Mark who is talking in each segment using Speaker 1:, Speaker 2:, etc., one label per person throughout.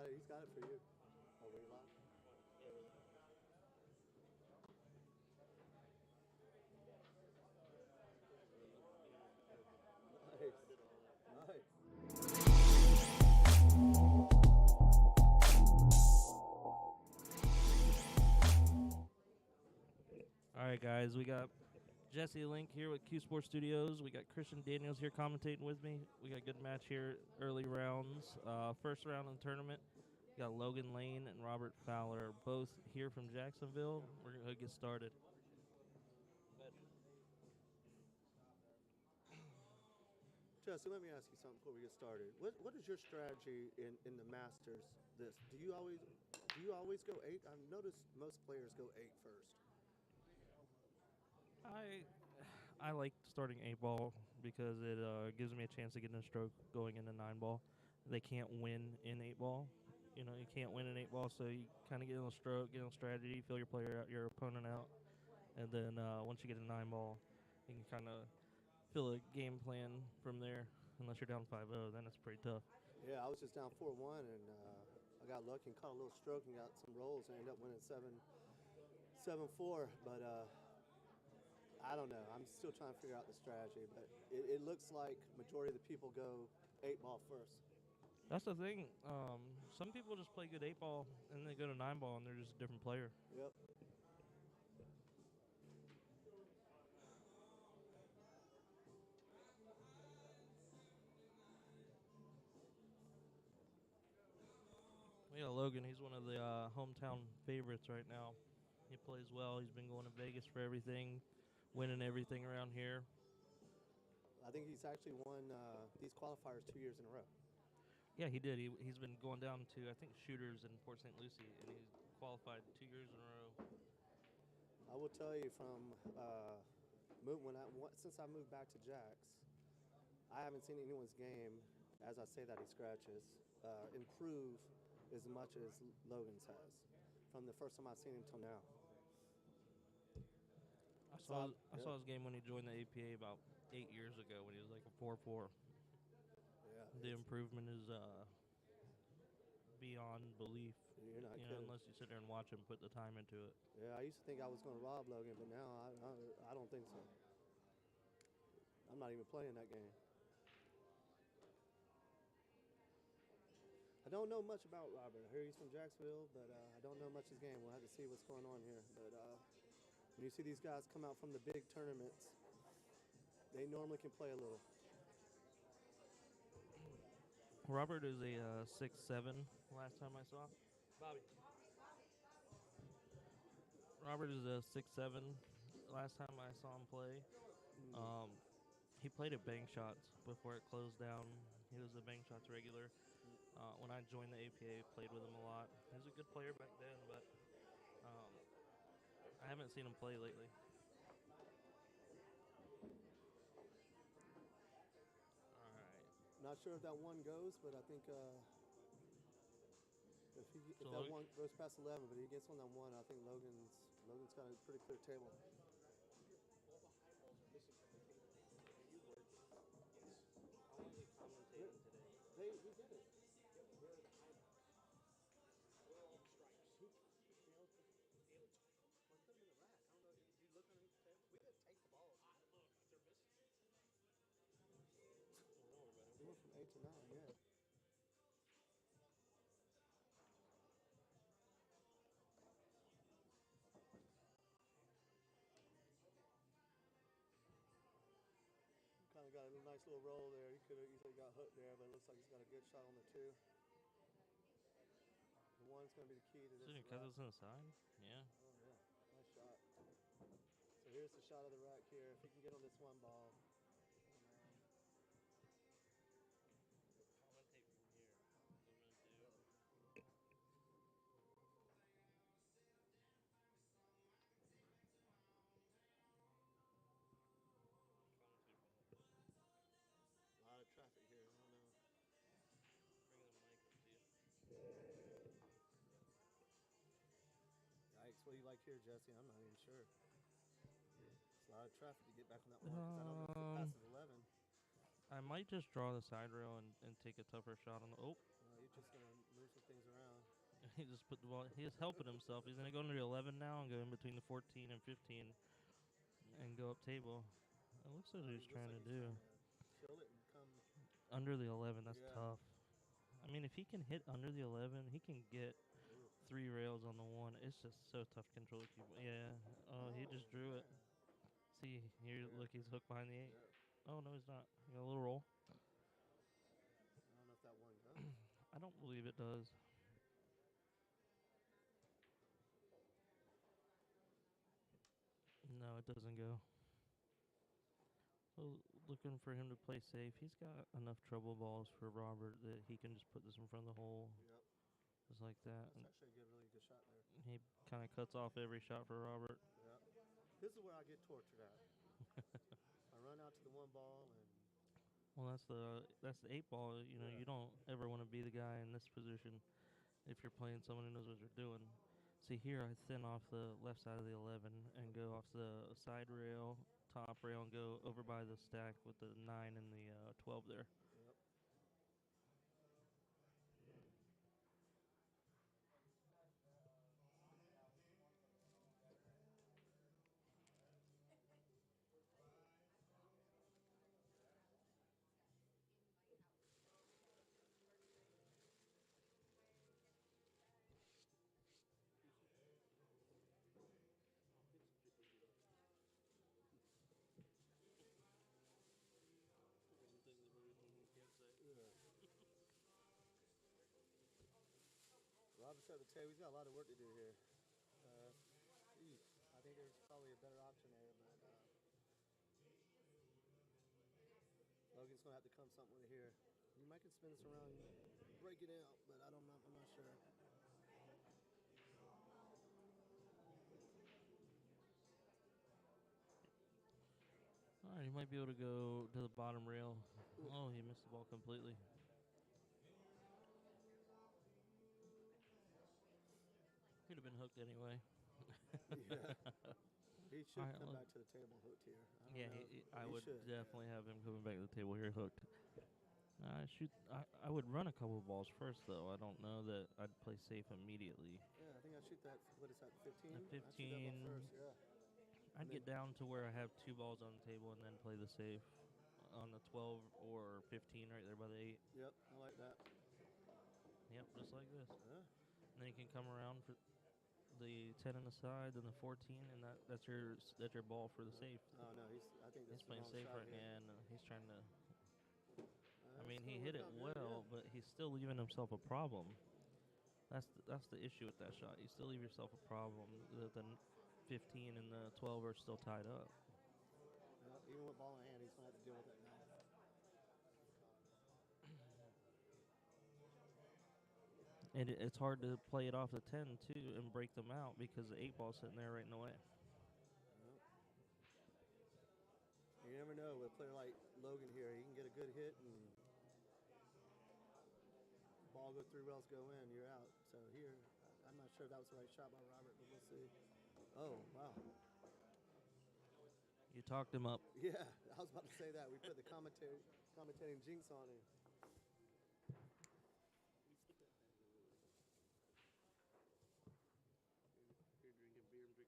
Speaker 1: it. He's got it for you. Oh, were you live? Nice. Nice.
Speaker 2: All right, guys, we got Jesse Link here with Q Sports Studios. We got Christian Daniels here commentating with me. We got a good match here, early rounds. First round of the tournament, we got Logan Lane and Robert Fowler, both here from Jacksonville. We're going to get started.
Speaker 1: Jesse, let me ask you something before we get started. What is your strategy in the Masters? Do you always go eight? I've noticed most players go eight first.
Speaker 2: I I like starting 8 ball because it gives me a chance to get in a stroke going into 9 ball. They can't win in 8 ball. You know, you can't win in 8 ball, so you kind of get in a stroke, get on strategy, feel your opponent out, and then once you get a 9 ball, you can kind of feel a game plan from there. Unless you're down 5-0, then it's pretty tough.
Speaker 1: Yeah, I was just down 4-1, and I got lucky and caught a little stroke and got some rolls and ended up winning 7-4. But I don't know. I'm still trying to figure out the strategy. But it looks like majority of the people go 8 ball first.
Speaker 2: That's the thing. Some people just play good 8 ball and they go to 9 ball and they're just a different player.
Speaker 1: Yep.
Speaker 2: We got Logan. He's one of the hometown favorites right now. He plays well. He's been going to Vegas for everything, winning everything around here.
Speaker 1: I think he's actually won these qualifiers 2 years in a row.
Speaker 2: Yeah, he did. He's been going down to, I think, shooters in Port St. Lucie, and he's qualified 2 years in a row.
Speaker 1: I will tell you from since I moved back to Jax, I haven't seen anyone's game, as I say that he scratches, improve as much as Logan's has from the first time I've seen him till now.
Speaker 2: I saw his game when he joined the APA about 8 years ago when he was like a 4-4.
Speaker 1: Yeah,
Speaker 2: The improvement is beyond belief.
Speaker 1: You're not
Speaker 2: You know,
Speaker 1: kidding.
Speaker 2: unless you sit there and watch him put the time into it.
Speaker 1: Yeah, I used to think I was going to rob Logan, but now I don't think so. I'm not even playing that game. I don't know much about Robert. I hear he's from Jacksonville, but I don't know much his game. We'll have to see what's going on here. But when you see these guys come out from the big tournaments, they normally can play a little.
Speaker 2: Robert is a 6'7" last time I saw. Bobby. Robert is a 6'7" last time I saw him play. He played at Bang Shots before it closed down. He was a Bang Shots regular. When I joined the APA, played with him a lot. He was a good player back then, but I haven't seen him play lately. All right.
Speaker 1: Not sure if that one goes, but I think if
Speaker 2: So
Speaker 1: that one goes past 11, but he gets on that one, I think Logan's got a pretty clear table. He did it. He went from 8 to 9, yeah. Kind of got a nice little roll there. He could have easily got hooked there, but it looks like he's got a good shot on the 2. The 1's going to be the key to this.
Speaker 2: Didn't cut this on the side? Yeah.
Speaker 1: Oh, yeah. Nice shot. So here's the shot of the rack here. If he can get on this 1 ball.
Speaker 2: Commentate from here.
Speaker 1: A lot of traffic here. I don't know.
Speaker 2: Bring the mic up to you.
Speaker 1: Yikes. What do you like here, Jesse? I'm not even sure. It's a lot of traffic to get back on that one because I don't know if it passes 11.
Speaker 2: I might just draw the side rail and take a tougher shot on the. Oh,
Speaker 1: You Just gonna move some things around.
Speaker 2: He just put the ball. He is helping himself. He's gonna go under the 11 now and go in between the 14 and 15 and go up table. It looks like what he's
Speaker 1: He looks
Speaker 2: trying
Speaker 1: like
Speaker 2: to
Speaker 1: he's
Speaker 2: do.
Speaker 1: trying to kill it and come.
Speaker 2: Under the 11, that's
Speaker 1: Yeah.
Speaker 2: tough. I mean, if he can hit under the 11, he can get
Speaker 1: Ooh.
Speaker 2: 3 rails on the one. It's just so tough to control the cube. Yeah. Oh, he just drew it.
Speaker 1: Man.
Speaker 2: See, here,
Speaker 1: Yeah.
Speaker 2: look, he's hooked behind the 8.
Speaker 1: Yeah.
Speaker 2: Oh, no, he's not. He got a little roll.
Speaker 1: I don't know if that one goes.
Speaker 2: I don't believe it does. No, it doesn't go. So looking for him to play safe. He's got enough trouble balls for Robert that he can just put this in front of the hole.
Speaker 1: Yep.
Speaker 2: Just like that.
Speaker 1: That's actually a really good shot there.
Speaker 2: He kind of cuts off every shot for Robert.
Speaker 1: Yep. This is where I get tortured at. I run out to the one ball and.
Speaker 2: Well, that's the 8 ball. You know,
Speaker 1: Yeah.
Speaker 2: you don't ever want to be the guy in this position if you're playing someone who knows what they're doing. See here, I thin off the left side of the 11 and go off the side rail, top rail, and go over by the stack with the 9 and the 12 there.
Speaker 1: Yep. Yeah. Robert's at the table. He's got a lot of work to do here. I think there's probably a better option there, but Logan's gonna have to come something with it here. You might can spin this around and break it out, but I'm not sure.
Speaker 2: All right, he might be able to go to the bottom rail. Oh, he missed the ball completely. He'd have been hooked anyway.
Speaker 1: Yeah. He should
Speaker 2: Alright,
Speaker 1: come
Speaker 2: look.
Speaker 1: back to the table hooked here.
Speaker 2: Yeah, I
Speaker 1: He
Speaker 2: would
Speaker 1: should,
Speaker 2: definitely have him coming back to the table here hooked. I would run a couple of balls first, though. I don't know that I'd play safe immediately.
Speaker 1: Yeah, I think I shoot that. What is that? 15.
Speaker 2: At
Speaker 1: I shoot that
Speaker 2: 15,
Speaker 1: ball first. Yeah.
Speaker 2: I'd get down to where I have 2 balls on the table and then play the safe on the 12 or 15 right there by the 8.
Speaker 1: Yep, I like that.
Speaker 2: Yep, just like this.
Speaker 1: Yeah.
Speaker 2: And then you can come around for the 10 on the side, then the 14, and that's your ball for the safe.
Speaker 1: Oh no, I think
Speaker 2: He's
Speaker 1: this
Speaker 2: playing
Speaker 1: is
Speaker 2: safe
Speaker 1: shot
Speaker 2: right
Speaker 1: here.
Speaker 2: now, and he's trying to. I
Speaker 1: It's
Speaker 2: mean, he
Speaker 1: gonna
Speaker 2: hit
Speaker 1: work
Speaker 2: it
Speaker 1: out good,
Speaker 2: well,
Speaker 1: yeah.
Speaker 2: but he's still leaving himself a problem. That's the issue with that shot. You still leave yourself a problem. The 15 and the 12 are still tied up.
Speaker 1: Yeah, even with ball in hand, he's gonna have to deal with it now.
Speaker 2: And it's hard to play it off the 10 too and break them out because the 8 ball's sitting there right in the way.
Speaker 1: Yep. You never know with a player like Logan here. He can get a good hit and ball go 3 rails, go in, you're out. So here, I'm not sure if that was the right shot by Robert, but we'll see. Oh wow.
Speaker 2: You talked him up.
Speaker 1: Yeah, I was about to say that. We put the commentating jinx on him.
Speaker 2: You're drinking beer, I'm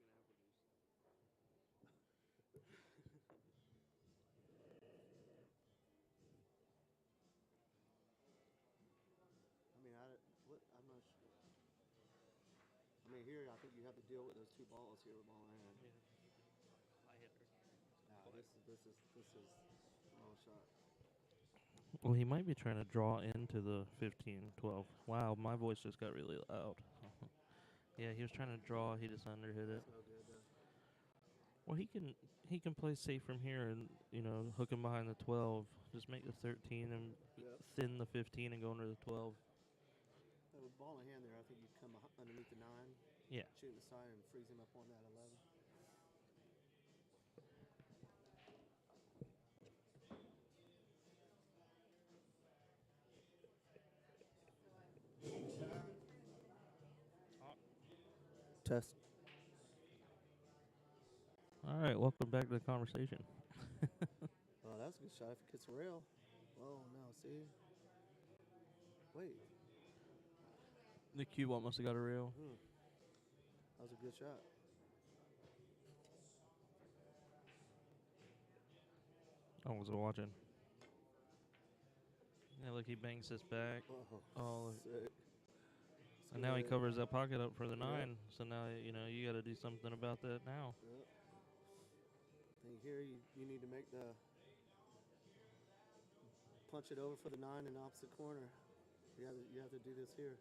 Speaker 2: drinking apple juice.
Speaker 1: I mean, I'm not sure. I mean, here I think you have to deal with those 2 balls here with ball in hand.
Speaker 2: Yeah. I hit her.
Speaker 1: Nah, this is a long shot.
Speaker 2: Well, he might be trying to draw into the 15, 12. Wow, my voice just got really loud. Yeah, he was trying to draw. He just underhit it.
Speaker 1: That's no good though.
Speaker 2: Well, he can play safe from here and hook him behind the 12. Just make the 13 and
Speaker 1: Yep.
Speaker 2: thin the 15 and go under the 12.
Speaker 1: With ball in hand there, I think you come underneath the 9,
Speaker 2: Yeah.
Speaker 1: shoot the side and freeze him up on that 11. Test.
Speaker 2: All right, welcome back to the conversation.
Speaker 1: Oh, that's a good shot if it gets rail. Oh, no, see? Wait.
Speaker 2: The cue ball must have got a rail.
Speaker 1: That was a good shot.
Speaker 2: I wasn't watching. Yeah, look, he bangs this back. Oh,
Speaker 1: sick.
Speaker 2: and now he covers that pocket up for the 9.
Speaker 1: Yep.
Speaker 2: So now, you know, you got to do something about that now.
Speaker 1: Yep. I think here you need to make the punch it over for the 9 in the opposite corner. You have to do this here.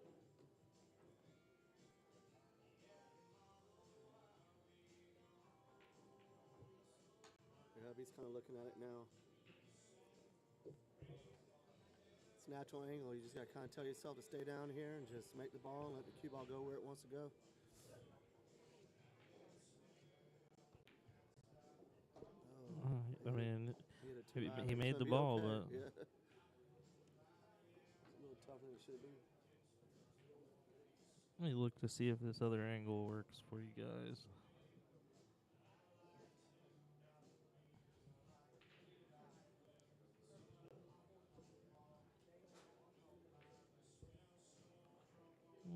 Speaker 1: Your hubby's kind of looking at it now. It's a natural angle. You just got to kind of tell yourself to stay down here and just make the ball and let the cue ball go where it wants to go.
Speaker 2: I mean, he
Speaker 1: It's
Speaker 2: made
Speaker 1: gonna
Speaker 2: the
Speaker 1: be
Speaker 2: ball,
Speaker 1: okay.
Speaker 2: but
Speaker 1: Yeah. It's a little tougher than it should be.
Speaker 2: let me look to see if this other angle works for you guys.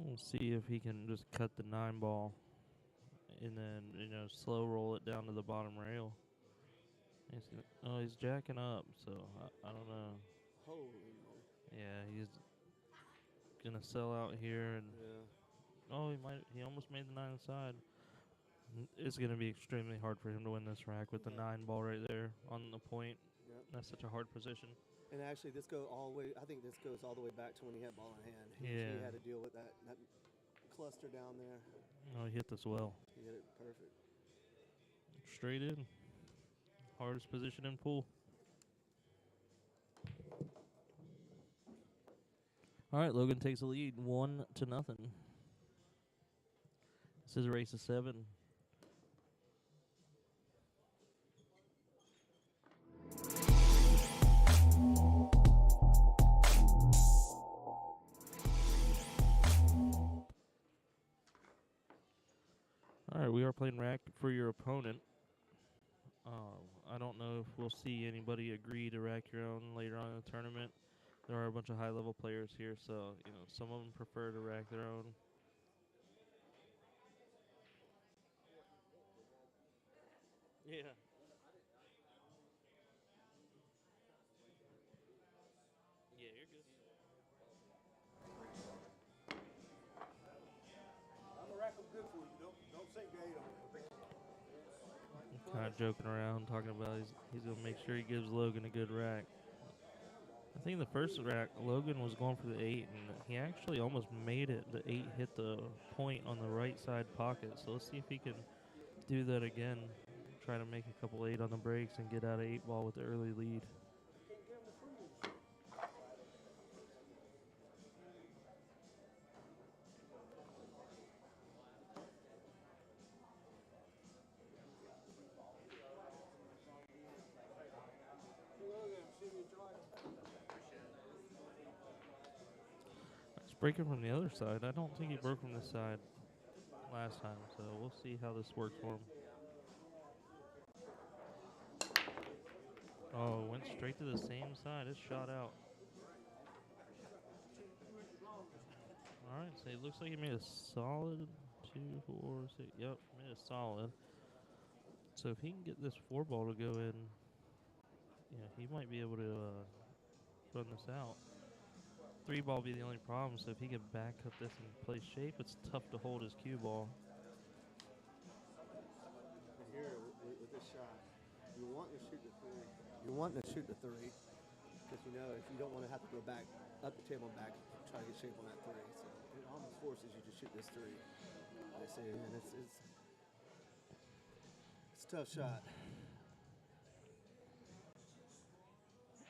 Speaker 2: We'll see if he can just cut the 9 ball and then, you know, slow roll it down to the bottom rail. He's jacking up, so I don't know.
Speaker 1: Holy moly.
Speaker 2: Yeah, he's gonna sell out here, and he almost made the 9 side. It's gonna be extremely hard for him to win this rack with the 9 ball right there on the point.
Speaker 1: Yep.
Speaker 2: That's such a hard position.
Speaker 1: And actually, this goes all the way. I think this goes all the way back to when he had ball in hand. He had to deal with that cluster down there.
Speaker 2: Oh, he hit this well.
Speaker 1: He hit it perfect.
Speaker 2: Straight in. Hardest position in pool. All right, Logan takes the lead, 1-0. This is a race of 7. All right, we are playing rack for your opponent. I don't know if we'll see anybody agree to rack your own later on in the tournament. There are a bunch of high-level players here, so you know some of them prefer to rack their own. Yeah. Yeah, you're good.
Speaker 3: I'm gonna rack them good for you. Don't say gate on it.
Speaker 2: Kind of joking around, talking about he's gonna make sure he gives Logan a good rack. I think the first rack, Logan was going for the 8, and he actually almost made it. The 8 hit the point on the right side pocket. So let's see if he can do that again. Try to make a couple 8 on the breaks and get out of 8 ball with the early lead. He's breaking from the other side. I don't think he broke from this side last time, so we'll see how this works for him. Oh, went straight to the same side. It's shot out. All right, so it looks like he made a solid 2, 4, 6. Yep, made a solid. So if he can get this 4 ball to go in, yeah, he might be able to run this out. 3 ball be the only problem. So if he can back up this and play shape, it's tough to hold his cue ball.
Speaker 1: Here with this shot, you want to shoot the 3. You want to shoot the 3 because you know if you don't want to have to go back up the table and back, try to get shape on that 3. So it almost forces you to shoot this 3. I see, and it's a tough shot.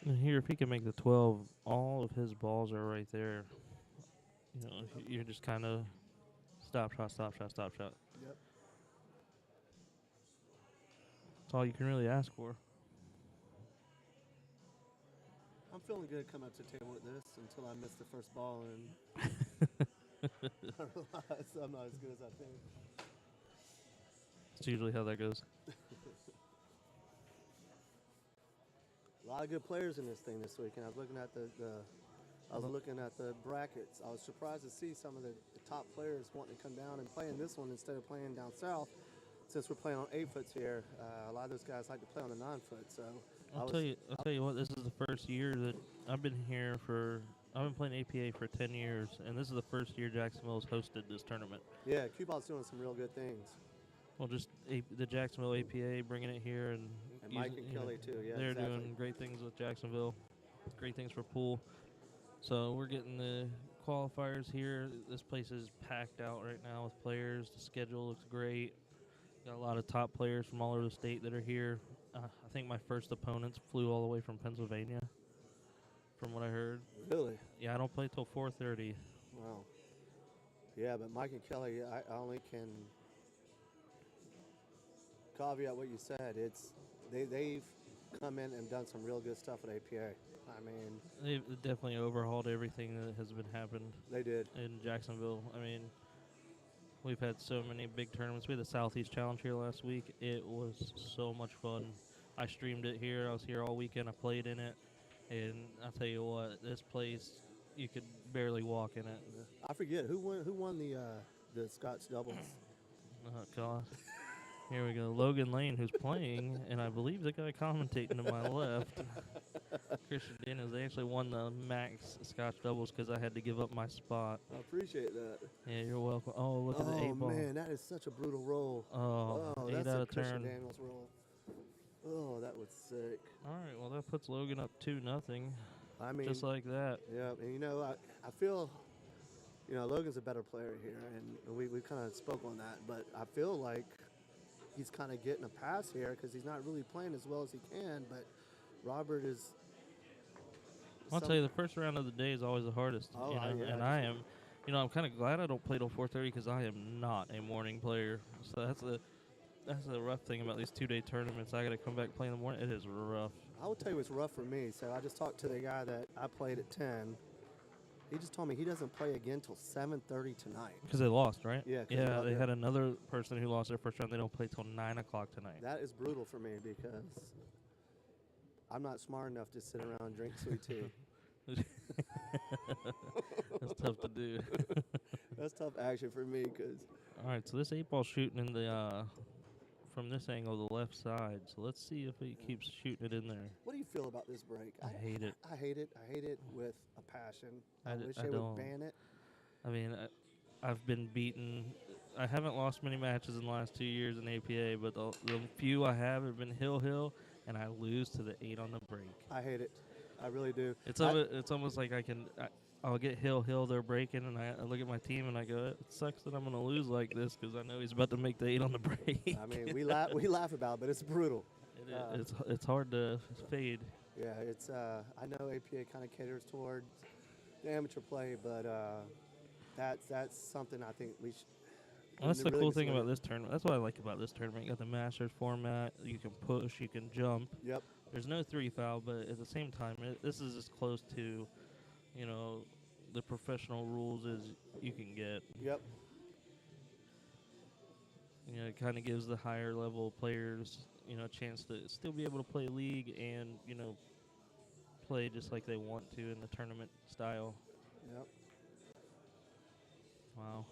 Speaker 2: And here, if he can make the 12, all of his balls are right there. You know, you're just kind of stop shot, stop shot, stop shot.
Speaker 1: Yep.
Speaker 2: That's all you can really ask for.
Speaker 1: I'm feeling good coming up to the table with this until I miss the first ball and I realize I'm not as good as I think.
Speaker 2: That's usually how that goes.
Speaker 1: A lot of good players in this thing this week, and I was looking at the I was looking at the brackets. I was surprised to see some of the top players wanting to come down and play in this one instead of playing down south. Since we're playing on 8-foots here, a lot of those guys like to play on the 9-foot. So
Speaker 2: I'll tell you what. This is the first year that I've been here for. I've been playing APA for 10 years, and this is the first year Jacksonville has hosted this tournament.
Speaker 1: Yeah, QBALL's doing some real good things.
Speaker 2: Well, just the Jacksonville APA bringing it here, and
Speaker 1: Mike and Kelly too. Yeah,
Speaker 2: they're
Speaker 1: exactly.
Speaker 2: doing great things with Jacksonville. Great things for pool. So we're getting the qualifiers here. This place is packed out right now with players. The schedule looks great. Got a lot of top players from all over the state that are here. I think my first opponents flew all the way from Pennsylvania, from what I heard.
Speaker 1: Really?
Speaker 2: Yeah, I don't play till 4:30.
Speaker 1: Wow. Yeah, but Mike and Kelly, I only can caveat what you said. They've come in and done some real good stuff at APA. I mean,
Speaker 2: They've definitely overhauled everything that has been happened.
Speaker 1: They did.
Speaker 2: In Jacksonville. I mean, we've had so many big tournaments. We had the Southeast Challenge here last week. It was so much fun. I streamed it here. I was here all weekend. I played in it. And I'll tell you what, this place, you could barely walk in it.
Speaker 1: I forget who won the Scotch doubles.
Speaker 2: Oh God! Here we go. Logan Lane, who's playing, and I believe the guy commentating to my left, Christian Daniels. They actually won the max Scotch doubles because I had to give up my spot.
Speaker 1: I appreciate that.
Speaker 2: Yeah, you're welcome. Oh, look at the 8-ball.
Speaker 1: Oh man, that is such a brutal roll.
Speaker 2: Oh, 8
Speaker 1: that's
Speaker 2: out
Speaker 1: a
Speaker 2: of
Speaker 1: Christian
Speaker 2: turn.
Speaker 1: Daniels roll. Oh, that was sick.
Speaker 2: All right, well that puts Logan up 2-0.
Speaker 1: I mean,
Speaker 2: just like that.
Speaker 1: Yeah, and I feel, Logan's a better player here, and we kind of spoke on that, but I feel like he's kind of getting a pass here because he's not really playing as well as he can, but Robert is.
Speaker 2: I'll tell you, the first round of the day is always the hardest.
Speaker 1: Oh,
Speaker 2: yeah, and I am, I'm kind of glad I don't play till 4:30 because I am not a morning player. So that's the rough thing about these 2-day tournaments. I got to come back play in the morning. It is rough.
Speaker 1: I will tell you, it's rough for me. So I just talked to the guy that I played at 10. He just told me he doesn't play again till 7:30 tonight.
Speaker 2: Because they lost, right?
Speaker 1: Yeah.
Speaker 2: Yeah, they had another person who lost their first round. They don't play till 9 o'clock tonight.
Speaker 1: That is brutal for me because I'm not smart enough to sit around and drink sweet tea.
Speaker 2: That's tough to do.
Speaker 1: That's tough action for me because.
Speaker 2: All right, so this 8-ball shooting in the from this angle, the left side. So let's see if he keeps shooting it in there.
Speaker 1: What do you feel about this break?
Speaker 2: I hate it.
Speaker 1: I hate it. I hate it with a passion. I wish
Speaker 2: I
Speaker 1: they
Speaker 2: don't.
Speaker 1: would ban it.
Speaker 2: I mean, I've been beaten. I haven't lost many matches in the last 2 years in APA, but the few I have been hill, and I lose to the 8 on the break.
Speaker 1: I hate it. I really do.
Speaker 2: It's almost like I'll get hill, they're breaking, and I look at my team and I go, it sucks that I'm going to lose like this because I know he's about to make the 8 on the break.
Speaker 1: I mean, we laugh about it, but it's brutal.
Speaker 2: It's hard to fade.
Speaker 1: Yeah, it's I know APA kind of caters towards the amateur play, but that's something I think we should.
Speaker 2: Well, that's the cool thing about this tournament. That's what I like about this tournament. You got the Masters format. You can push. You can jump.
Speaker 1: Yep.
Speaker 2: There's no 3 foul, but at the same time, this is as close to, the professional rules as you can get.
Speaker 1: Yep.
Speaker 2: It kind of gives the higher level players, a chance to still be able to play league and, play just like they want to in the tournament style.
Speaker 1: Yep.
Speaker 2: Wow.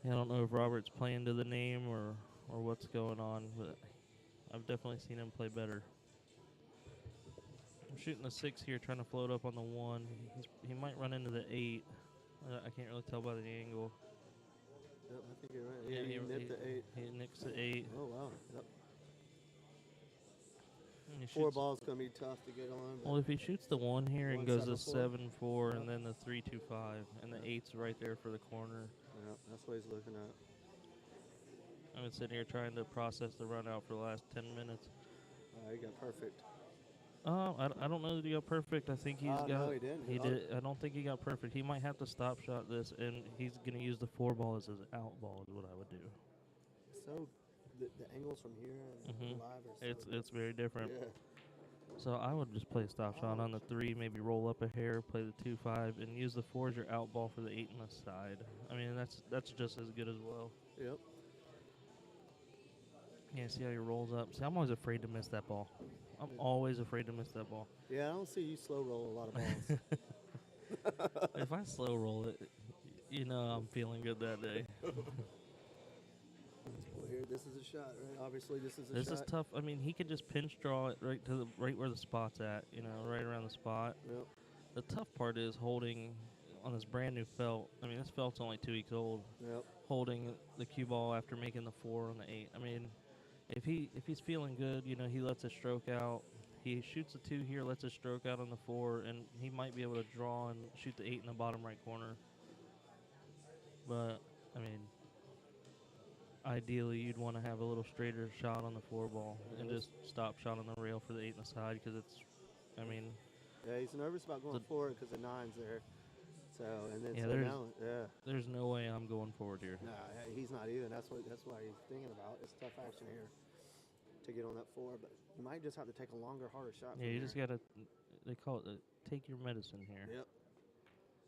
Speaker 2: Yeah, I don't know if Robert's playing to the name or what's going on, but I've definitely seen him play better. I'm shooting the 6 here, trying to float up on the 1. He might run into the 8. I can't really tell by the angle.
Speaker 1: Yep, I think you're right.
Speaker 2: Yeah,
Speaker 1: he nipped the 8.
Speaker 2: He nicks the 8.
Speaker 1: Oh, wow. Yep. 4
Speaker 2: 4
Speaker 1: balls going to be tough to get on.
Speaker 2: Well, if he shoots the 1 here and goes to
Speaker 1: 1-7-4.
Speaker 2: 7-4
Speaker 1: Yep.
Speaker 2: and then the 3-2-5, and the 8's right there for the corner.
Speaker 1: Yep, that's what he's looking at.
Speaker 2: I've been sitting here trying to process the run out for the last 10 minutes.
Speaker 1: He got perfect.
Speaker 2: I don't know that he got perfect. I think he's got.
Speaker 1: No, he didn't.
Speaker 2: He did. I don't think he got perfect. He might have to stop shot this, and he's going to use the 4 ball as his out ball. Is what I would do.
Speaker 1: So, the angles from here and live are so
Speaker 2: It's very different.
Speaker 1: Yeah.
Speaker 2: So I would just play a stop shot on the 3, maybe roll up a hair, play the 2-5, and use the 4 as your out ball for the 8 on the side. I mean, that's just as good as well.
Speaker 1: Yep.
Speaker 2: Yeah, see how he rolls up. See, I'm always afraid to miss that ball. I'm always afraid to miss that ball.
Speaker 1: Yeah, I don't see you slow roll a lot of balls.
Speaker 2: If I slow roll it, you know I'm feeling good that day.
Speaker 1: Well, here, this is a shot, right? Obviously, this is a
Speaker 2: This
Speaker 1: shot.
Speaker 2: is tough. I mean, he could just pinch draw it right to the right where the spot's at. You know, right around the spot.
Speaker 1: Yep.
Speaker 2: The tough part is holding on this brand new felt. I mean, this felt's only 2 weeks old.
Speaker 1: Yep.
Speaker 2: Holding the cue ball after making the 4 on the 8. I mean, if he's feeling good, you know, he lets it stroke out. He shoots a 2 here, lets it stroke out on the 4, and he might be able to draw and shoot the 8 in the bottom right corner. But I mean, ideally, you'd want to have a little straighter shot on the 4 ball and just stop shot on the rail for the 8 in the side because it's, I mean,
Speaker 1: Yeah, he's nervous about going forward because the 9's there. So and then
Speaker 2: Yeah,
Speaker 1: so now,
Speaker 2: there's no way I'm going forward here.
Speaker 1: nah, he's not either. That's why he's thinking about. It's tough action here to get on that 4, but you might just have to take a longer, harder shot.
Speaker 2: Yeah, you just gotta. They call it take your medicine here.
Speaker 1: Yep.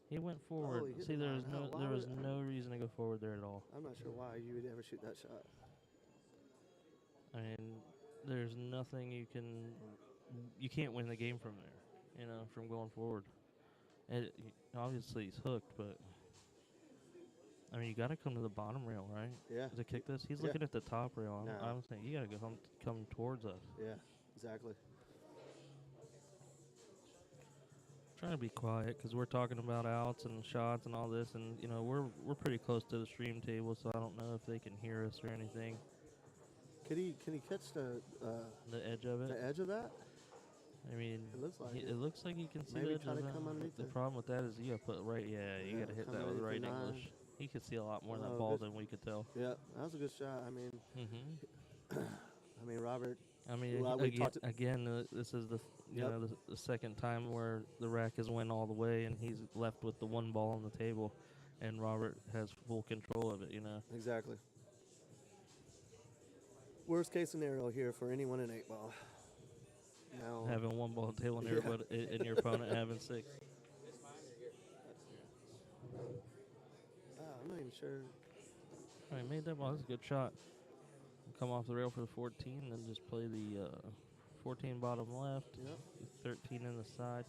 Speaker 2: He went forward.
Speaker 1: he hit
Speaker 2: See,
Speaker 1: the
Speaker 2: there was
Speaker 1: line.
Speaker 2: no
Speaker 1: Why
Speaker 2: there was
Speaker 1: would-
Speaker 2: no reason to go forward there at all.
Speaker 1: I'm not sure why you would ever shoot that shot.
Speaker 2: I mean, there's nothing you can't win the game from there. You know, from going forward. Obviously he's hooked, but I mean, you got to come to the bottom rail, right?
Speaker 1: Yeah.
Speaker 2: To kick this, he's
Speaker 1: Yeah.
Speaker 2: looking at the top rail.
Speaker 1: No.
Speaker 2: I'm saying you got to come towards us.
Speaker 1: Yeah, exactly.
Speaker 2: Trying to be quiet because we're talking about outs and shots and all this, and you know we're pretty close to the stream table, so I don't know if they can hear us or anything.
Speaker 1: Can he catch the
Speaker 2: edge of it.
Speaker 1: the edge of that?
Speaker 2: I mean,
Speaker 1: It looks like
Speaker 2: it looks like he can see
Speaker 1: Maybe
Speaker 2: the edge
Speaker 1: try
Speaker 2: of
Speaker 1: to
Speaker 2: it.
Speaker 1: come underneath
Speaker 2: The
Speaker 1: it.
Speaker 2: problem with that is you got to put right. Yeah, you
Speaker 1: Yeah,
Speaker 2: got to hit
Speaker 1: come
Speaker 2: that with the right
Speaker 1: underneath the
Speaker 2: English. He could see a lot more of that
Speaker 1: Oh,
Speaker 2: ball
Speaker 1: good.
Speaker 2: than we could tell.
Speaker 1: Yeah, that was a good shot. I mean, Robert.
Speaker 2: I mean,
Speaker 1: Well, we talked-
Speaker 2: again, this is the you
Speaker 1: Yep.
Speaker 2: know the second time where the rack has went all the way, and he's left with the 1 ball on the table, and Robert has full control of it. You know.
Speaker 1: Exactly. Worst case scenario here for anyone in 8-ball. Now,
Speaker 2: Having 1 ball on the table and
Speaker 1: Yeah.
Speaker 2: everybody and your opponent having 6.
Speaker 1: I'm not even sure.
Speaker 2: All right, made that ball. That's a good shot. Come off the rail for the 14, and then just play the 14 bottom left,
Speaker 1: Yep.
Speaker 2: 13 in the side.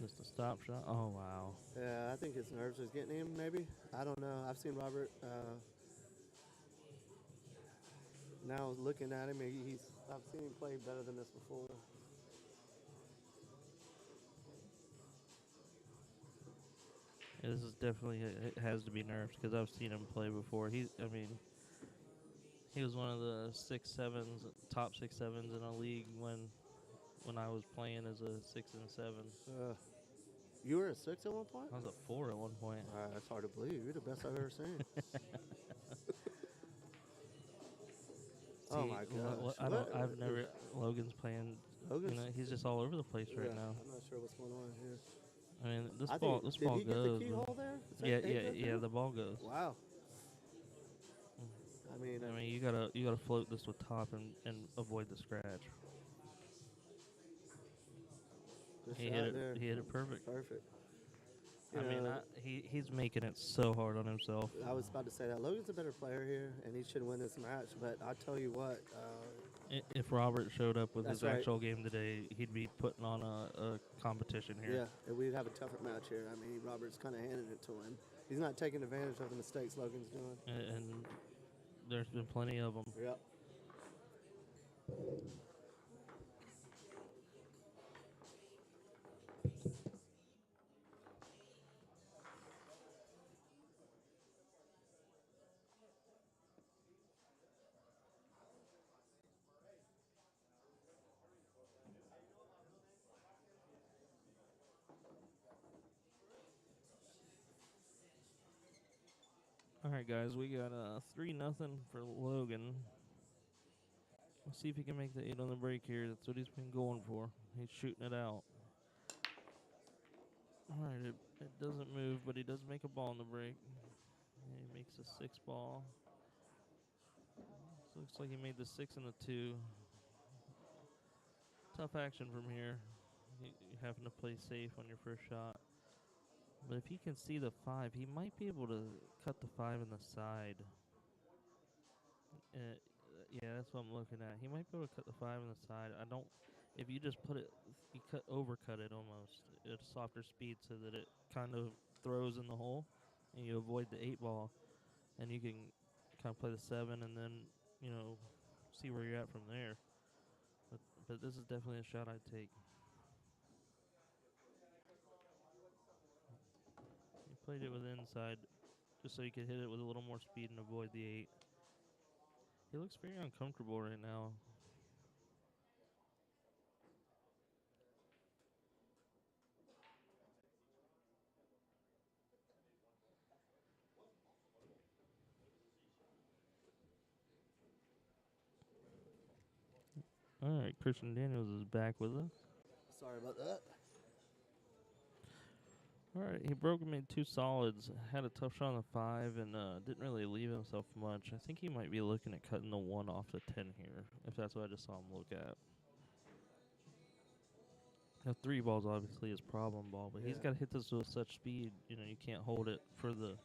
Speaker 2: Just a stop shot. Oh, wow.
Speaker 1: Yeah, I think his nerves is getting him. Maybe I don't know. I've seen Robert. Now looking at him, I've seen him play better than this before.
Speaker 2: Yeah, this is definitely, it has to be nerves because I've seen him play before. He was one of the 6-7s, top 6-7s in a league when I was playing as a 6 and 7.
Speaker 1: You were a 6 at one point?
Speaker 2: I was a 4 at one point.
Speaker 1: That's hard to believe. You're the best I've ever seen. Oh
Speaker 2: See,
Speaker 1: my gosh!
Speaker 2: I've never. Logan's playing.
Speaker 1: Logan's-
Speaker 2: You know, he's just all over the place right now.
Speaker 1: I'm not sure what's going on here.
Speaker 2: I mean, this
Speaker 1: I
Speaker 2: ball
Speaker 1: think,
Speaker 2: goes.
Speaker 1: did he get the
Speaker 2: Man.
Speaker 1: keyhole there? Is that
Speaker 2: Yeah,
Speaker 1: tape
Speaker 2: yeah,
Speaker 1: up
Speaker 2: yeah.
Speaker 1: there?
Speaker 2: The ball goes.
Speaker 1: Wow. I mean,
Speaker 2: you gotta float this with top and avoid the scratch.
Speaker 1: good
Speaker 2: He
Speaker 1: shot
Speaker 2: hit it.
Speaker 1: there.
Speaker 2: He hit it perfect.
Speaker 1: Perfect.
Speaker 2: I mean, he's making it so hard on himself.
Speaker 1: I was about to say that Logan's a better player here, and he should win this match. But I tell you what,
Speaker 2: If Robert showed up with
Speaker 1: That's
Speaker 2: his
Speaker 1: right.
Speaker 2: actual game today, he'd be putting on a competition here.
Speaker 1: yeah, we'd have a tougher match here. I mean, Robert's kind of handing it to him. He's not taking advantage of the mistakes Logan's doing.
Speaker 2: And there's been plenty of them.
Speaker 1: Yep.
Speaker 2: All right, guys, we got 3-0 for Logan. Let's see if he can make the 8 on the break here. That's what he's been going for. He's shooting it out. All right, it doesn't move, but he does make a ball on the break. He makes a 6 ball. So looks like he made the 6 and the 2. Tough action from here. You having to play safe on your first shot. But if he can see the 5, he might be able to cut the 5 in the side. Yeah, that's what I'm looking at. He might be able to cut the 5 in the side. if you just put it, you overcut it almost at a softer speed so that it kind of throws in the hole, and you avoid the 8 ball, and you can kind of play the 7, and then see where you're at from there. But this is definitely a shot I'd take. You played it with inside just so you could hit it with a little more speed and avoid the 8. He looks very uncomfortable right now. All right, Christian Daniels is back with us.
Speaker 1: Sorry about that.
Speaker 2: All right, he broke and made 2 solids, had a tough shot on the 5, and didn't really leave himself much. I think he might be looking at cutting the 1 off the 10 here, if that's what I just saw him look at. The 3 ball's obviously his problem ball, but he's got to hit this with such speed, you can't hold it for the...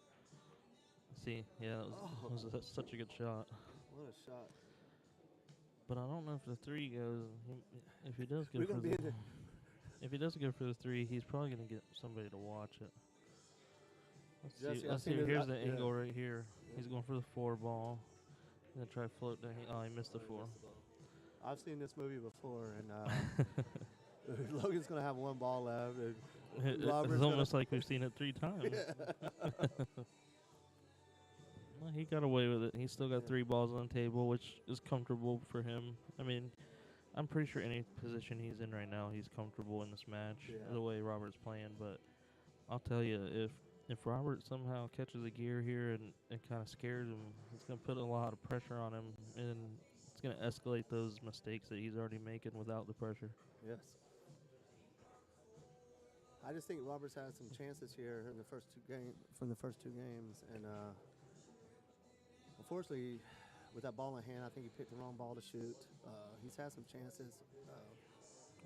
Speaker 2: See, yeah, that was such a good shot.
Speaker 1: What a shot.
Speaker 2: But I don't know if the 3 goes. If he does go for the... If he does go for the 3, he's probably going to get somebody to watch it. Let's see. Here's the angle right here. Yeah. He's going for the 4 ball. He's going to try to float down. He missed the 4.
Speaker 1: I've seen this movie before, and Logan's going to have 1 ball left. And
Speaker 2: it's almost like we've seen it 3 times. Well, he got away with it. He's still got 3 balls on the table, which is comfortable for him. I mean, I'm pretty sure any position he's in right now, he's comfortable in this match, the way Robert's playing. But I'll tell you, if Robert somehow catches a gear here and kind of scares him, it's going to put a lot of pressure on him, and it's going to escalate those mistakes that he's already making without the pressure.
Speaker 1: Yes. I just think Robert's had some chances here in the first 2 games, and unfortunately, with that ball in hand, I think he picked the wrong ball to shoot. He's had some chances.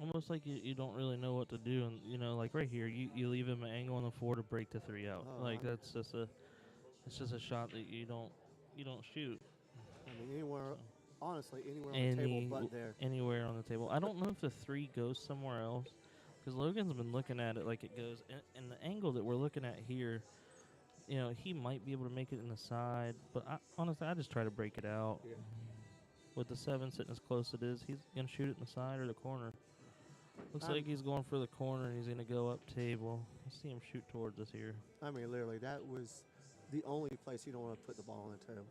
Speaker 2: Almost like you don't really know what to do, and like right here, you leave him an angle on the 4 to break the 3 out. That's just a shot that you don't shoot.
Speaker 1: I mean, honestly, anywhere on the table but there.
Speaker 2: Anywhere on the table. I don't know if the 3 goes somewhere else, because Logan's been looking at it like it goes, and the angle that we're looking at here, he might be able to make it in the side, but honestly, I just try to break it out.
Speaker 1: Yeah.
Speaker 2: With the 7 sitting as close as it is, he's going to shoot it in the side or the corner. Looks like he's going for the corner, and he's going to go up table. Let's see him shoot towards us here.
Speaker 1: I mean, literally, that was the only place you don't want to put the ball on the table.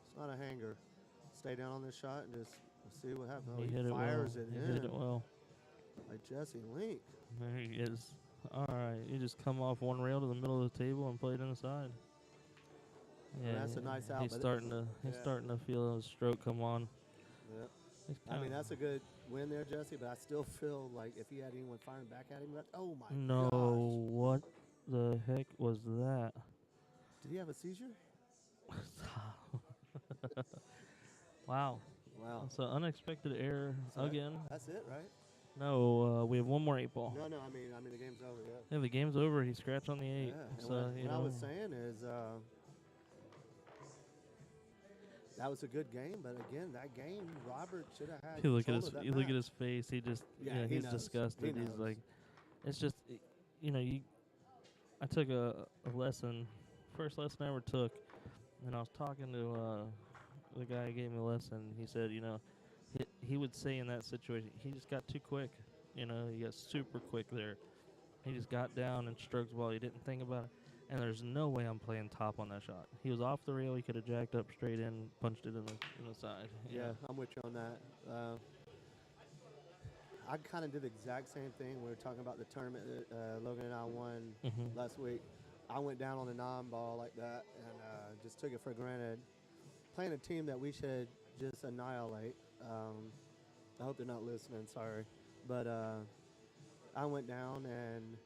Speaker 1: It's not a hanger. Stay down on this shot and just see what happens.
Speaker 2: He hit
Speaker 1: fires
Speaker 2: it well.
Speaker 1: He
Speaker 2: hit it well.
Speaker 1: Like Jesse Link.
Speaker 2: There he is. All right, you just come off 1 rail to the middle of the table and play it inside. Yeah,
Speaker 1: that's a nice out.
Speaker 2: He's starting to feel his stroke come on.
Speaker 1: Yeah. I mean, that's a good win there, Jesse, but I still feel like if he had anyone firing back at him, oh my gosh.
Speaker 2: What the heck was that?
Speaker 1: Did he have a seizure?
Speaker 2: Wow. So unexpected error again.
Speaker 1: That's it, right?
Speaker 2: No, we have 1 more 8 ball.
Speaker 1: No, I mean the game's over.
Speaker 2: Yeah, the game's over. He scratched on the 8.
Speaker 1: Yeah.
Speaker 2: So
Speaker 1: what I was saying is that was a good game, but again, that game Robert should have had.
Speaker 2: You look at his face. He just he's disgusted. He's like, it's just I took a lesson, first lesson I ever took, and I was talking to the guy who gave me a lesson. He said, he would say in that situation, he just got too quick. He got super quick there. He just got down and stroked the ball. He didn't think about it. And there's no way I'm playing top on that shot. He was off the rail. He could have jacked up straight in, punched it in the side.
Speaker 1: Yeah, I'm with you on that. I kind of did the exact same thing. We were talking about the tournament that Logan and I won last week. I went down on a non-ball like that and just took it for granted. Playing a team that we should just annihilate. I hope they're not listening, sorry. But I went down and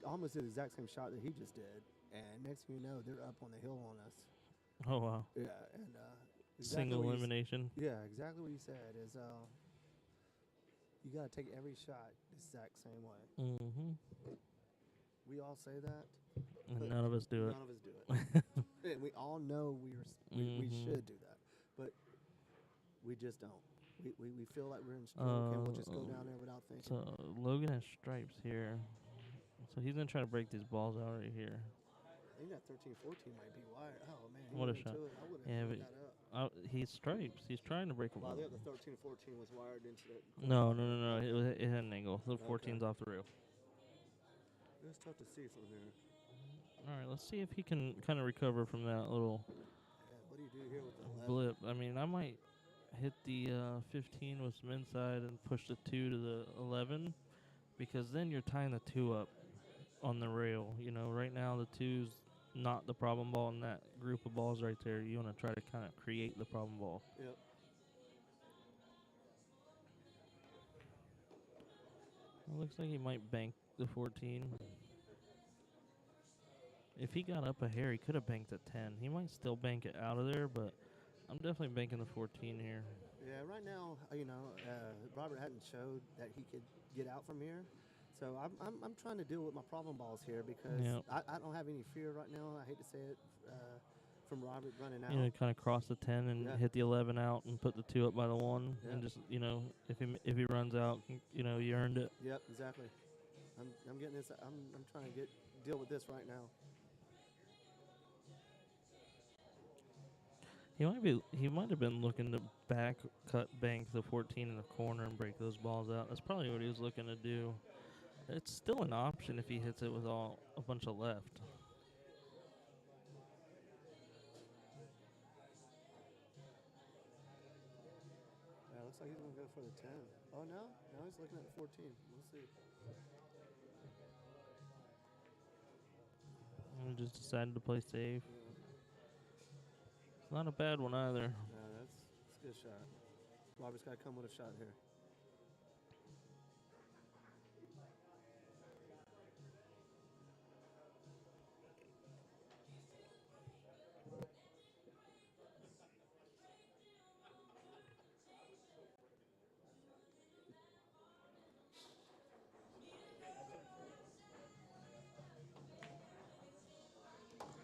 Speaker 1: almost did the exact same shot that he just did. And next thing you know, they're up on the hill on us.
Speaker 2: Oh, wow.
Speaker 1: Yeah, and
Speaker 2: single elimination.
Speaker 1: Yeah, exactly what you said is you got to take every shot the exact same way.
Speaker 2: Mm-hmm.
Speaker 1: We all say that.
Speaker 2: And none of us do it.
Speaker 1: None of us do it. And we all know we should do that. But we just don't. We feel like we're in stroke and we'll just go down there without thinking.
Speaker 2: So Logan has stripes here. So he's going to try to break these balls out right here.
Speaker 1: I think that 13-14 might be wide. Oh, man. He
Speaker 2: What a
Speaker 1: went
Speaker 2: shot.
Speaker 1: into it. I would
Speaker 2: Yeah,
Speaker 1: have
Speaker 2: but
Speaker 1: got up.
Speaker 2: he's stripes. He's trying to break them
Speaker 1: Well, I
Speaker 2: out.
Speaker 1: think the 13-14 was wired into that.
Speaker 2: No. It had an angle. The 14's off the rail.
Speaker 1: It was tough to see from here.
Speaker 2: All right, let's see if he can kind of recover from that little
Speaker 1: Yeah, what do you do here with the 11?
Speaker 2: blip. I mean, I might hit the 15 with some inside and push the 2 to the 11, because then you're tying the 2 up on the rail. You know, right now the 2's not the problem ball in that group of balls right there. You want to try to kind of create the problem ball.
Speaker 1: Yep.
Speaker 2: It looks like he might bank the 14. If he got up a hair, he could have banked at 10. He might still bank it out of there, but I'm definitely banking the 14 here.
Speaker 1: Yeah, right now, Robert hadn't showed that he could get out from here. So I'm trying to deal with my problem balls here because I don't have any fear right now. I hate to say it from Robert running out.
Speaker 2: You know, kind of cross the 10 and hit the 11 out and put the 2 up by the 1. And just, you know, if he runs out, you know, you earned it.
Speaker 1: Yep, exactly. I'm getting this. I'm trying to deal with this right now.
Speaker 2: He might have been looking to cut bank the 14 in the corner and break those balls out. That's probably what he was looking to do. It's still an option if he hits it with a bunch of left.
Speaker 1: Yeah, looks like he's gonna go for the 10. Oh no, he's looking at the 14. We'll see.
Speaker 2: He just decided to play safe.
Speaker 1: Yeah.
Speaker 2: It's not a bad one either.
Speaker 1: No, that's a good shot. Robert's got to come with a shot here.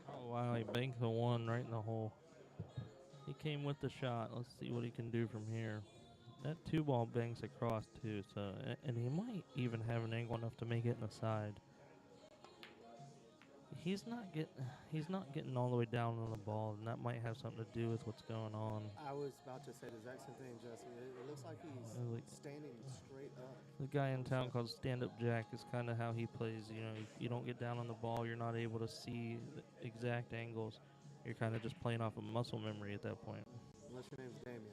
Speaker 2: Oh, wow, he banked the 1 right in the hole. He came with the shot. Let's see what he can do from here. That 2 ball banks across too, so and he might even have an angle enough to make it in the side. He's not getting all the way down on the ball, and that might have something to do with what's going on.
Speaker 1: I was about to say the exact same thing, Jesse. It looks like he's standing straight up.
Speaker 2: The guy in town called Stand Up Jack is kind of how he plays. You know, you don't get down on the ball, you're not able to see the exact angles. You're kind of just playing off of muscle memory at that point.
Speaker 1: Unless your name's Damien.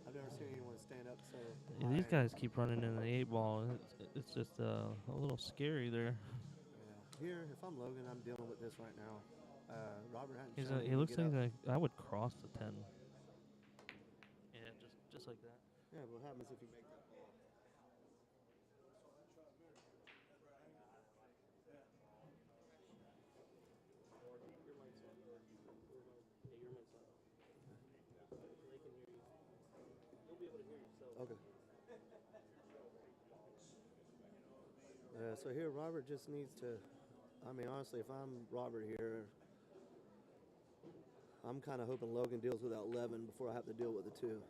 Speaker 1: I've never seen anyone stand up so.
Speaker 2: Yeah, these guys keep running in the 8 ball. It's just a little scary there.
Speaker 1: Here, if I'm Logan, I'm dealing with this right now. Robert hadn't.
Speaker 2: He looks like I would cross the 10. Yeah, just like that.
Speaker 1: Yeah, what happens if you make that ball? Okay. So here, Robert just needs to. I mean, honestly, if I'm Robert here, I'm kind of hoping Logan deals with that 11 before I have to deal with the 2.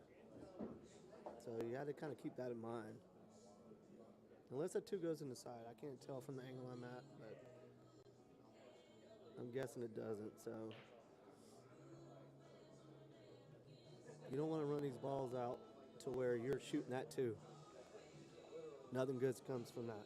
Speaker 1: So you had to kind of keep that in mind. Unless that 2 goes in the side. I can't tell from the angle I'm at, but I'm guessing it doesn't. So you don't want to run these balls out to where you're shooting that 2. Nothing good comes from that.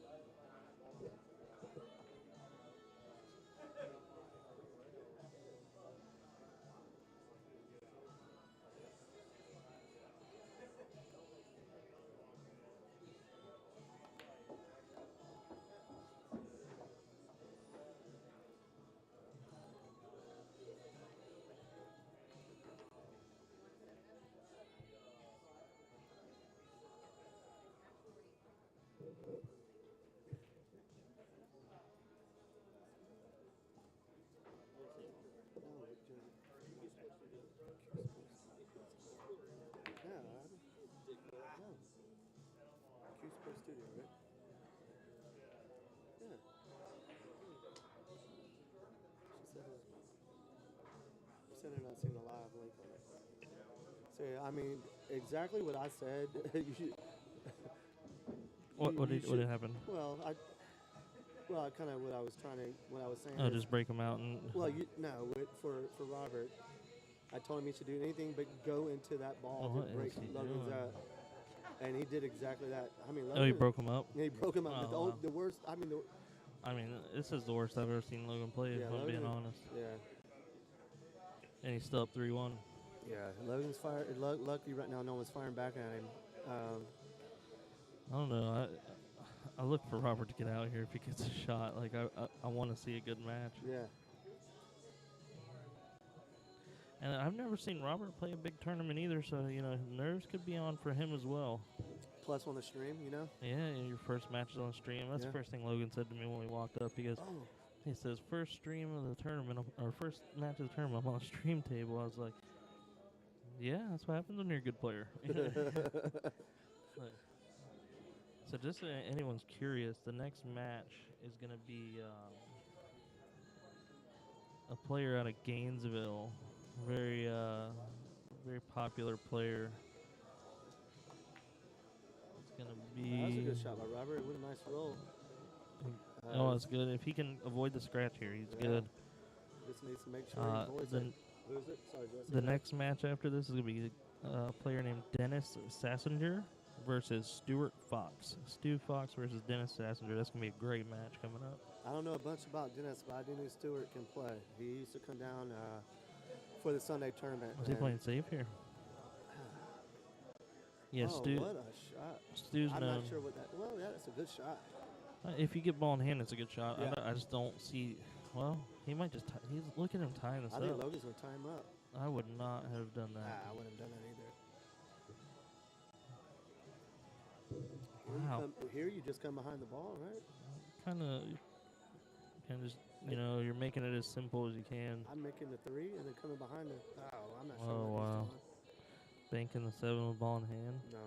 Speaker 1: Studio, right? Yeah. She said they're not seeing a live link on it. So So, I mean, exactly what I said. You should,
Speaker 2: What
Speaker 1: you
Speaker 2: did
Speaker 1: should-
Speaker 2: happen?
Speaker 1: Well, kind of what I was saying.
Speaker 2: Oh,
Speaker 1: is,
Speaker 2: just break them out and.
Speaker 1: well, for Robert, I told him he should do anything but go into that ball
Speaker 2: What
Speaker 1: to break
Speaker 2: is he
Speaker 1: Logan's
Speaker 2: doing?
Speaker 1: up, and he did exactly that. I mean,
Speaker 2: Oh, he broke them up.
Speaker 1: Yeah, he broke him up.
Speaker 2: Oh,
Speaker 1: But
Speaker 2: wow.
Speaker 1: the worst. I mean,
Speaker 2: I mean, this is the worst I've ever seen Logan play.
Speaker 1: Yeah,
Speaker 2: If I'm being honest.
Speaker 1: yeah,
Speaker 2: And he's still up 3-1.
Speaker 1: yeah. Logan's fired. Lucky right now, no one's firing back at him.
Speaker 2: I don't know. I look for Robert to get out here if he gets a shot. Like I want to see a good match.
Speaker 1: Yeah.
Speaker 2: And I've never seen Robert play a big tournament either, so nerves could be on for him as well.
Speaker 1: Plus on the stream,
Speaker 2: Yeah, your first match is on stream. That's the first thing Logan said to me when we walked up. He says, first stream of the tournament, or first match of the tournament, I'm on a stream table. I was like, yeah, that's what happens when you're a good player. So just so anyone's curious, the next match is going to be a player out of Gainesville, very popular player. It's going to be...
Speaker 1: That was a good shot by Robert. What a nice roll.
Speaker 2: Oh, it's good. If he can avoid the scratch here, he's good.
Speaker 1: Just needs to make sure he avoids it. Lose it. Sorry, Jesse.
Speaker 2: The next match after this is going to be a player named Dennis Sassinger versus Stuart Fox. Stu Fox versus Dennis Sassinger. That's going to be a great match coming up.
Speaker 1: I don't know a bunch about Dennis, but I do know Stuart can play. He used to come down for the Sunday tournament.
Speaker 2: Was he playing safe here? Yeah, Stu.
Speaker 1: What a shot.
Speaker 2: Stu's
Speaker 1: I'm
Speaker 2: known.
Speaker 1: not sure what that... Well, yeah, that's a good shot.
Speaker 2: If you get ball in hand, it's a good shot.
Speaker 1: Yeah.
Speaker 2: I just don't see... Well, he might just... he's look at him tying this
Speaker 1: I
Speaker 2: up.
Speaker 1: think Logan's going to tie him up.
Speaker 2: I would not have done that.
Speaker 1: I wouldn't have done that either.
Speaker 2: Wow.
Speaker 1: Here you just come behind the ball, right?
Speaker 2: Kind of just, you're making it as simple as you can.
Speaker 1: I'm making the 3 and then coming behind the... Oh, I'm not sure.
Speaker 2: Oh, wow. Banking the 7 with ball in hand.
Speaker 1: No.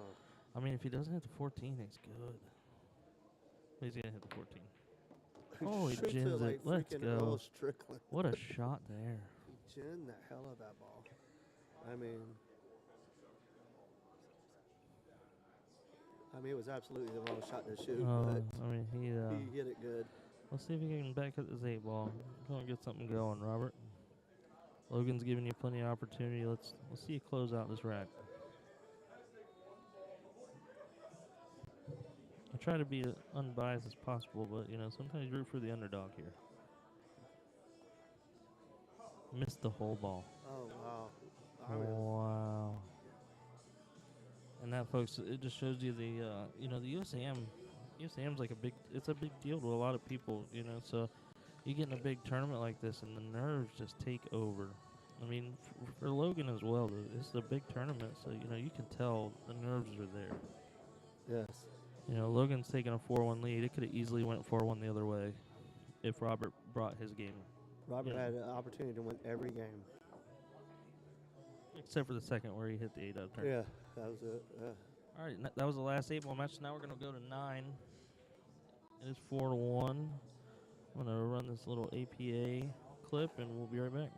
Speaker 2: I mean, if he doesn't hit the 14, it's good. He's going to hit the 14. Oh, he gins it. Let's go. What a shot there.
Speaker 1: He ginned the hell out of that ball. I mean, it was absolutely the wrong shot to shoot, but
Speaker 2: he
Speaker 1: hit it good.
Speaker 2: Let's see if he can back up this 8 ball. Come on, get something going, Robert. Logan's giving you plenty of opportunity. Let's see you close out this rack. I try to be as unbiased as possible, but sometimes you root for the underdog here. Missed the whole ball.
Speaker 1: Oh wow!
Speaker 2: Wow. And that, folks, it just shows you the the USAM's like it's a big deal to a lot of people, so you get in a big tournament like this and the nerves just take over. I mean, for Logan as well, it's a big tournament, so you can tell the nerves are there.
Speaker 1: Yes.
Speaker 2: Logan's taking a 4-1 lead. It could have easily went 4-1 the other way if Robert brought his game.
Speaker 1: Robert had an opportunity to win every game.
Speaker 2: Except for the second where he hit the 8-up turn.
Speaker 1: Yeah, that was it. Yeah.
Speaker 2: All right, that was the last 8-ball match. Now we're going to go to 9. It is 4-1. I'm going to run this little APA clip, and we'll be right back.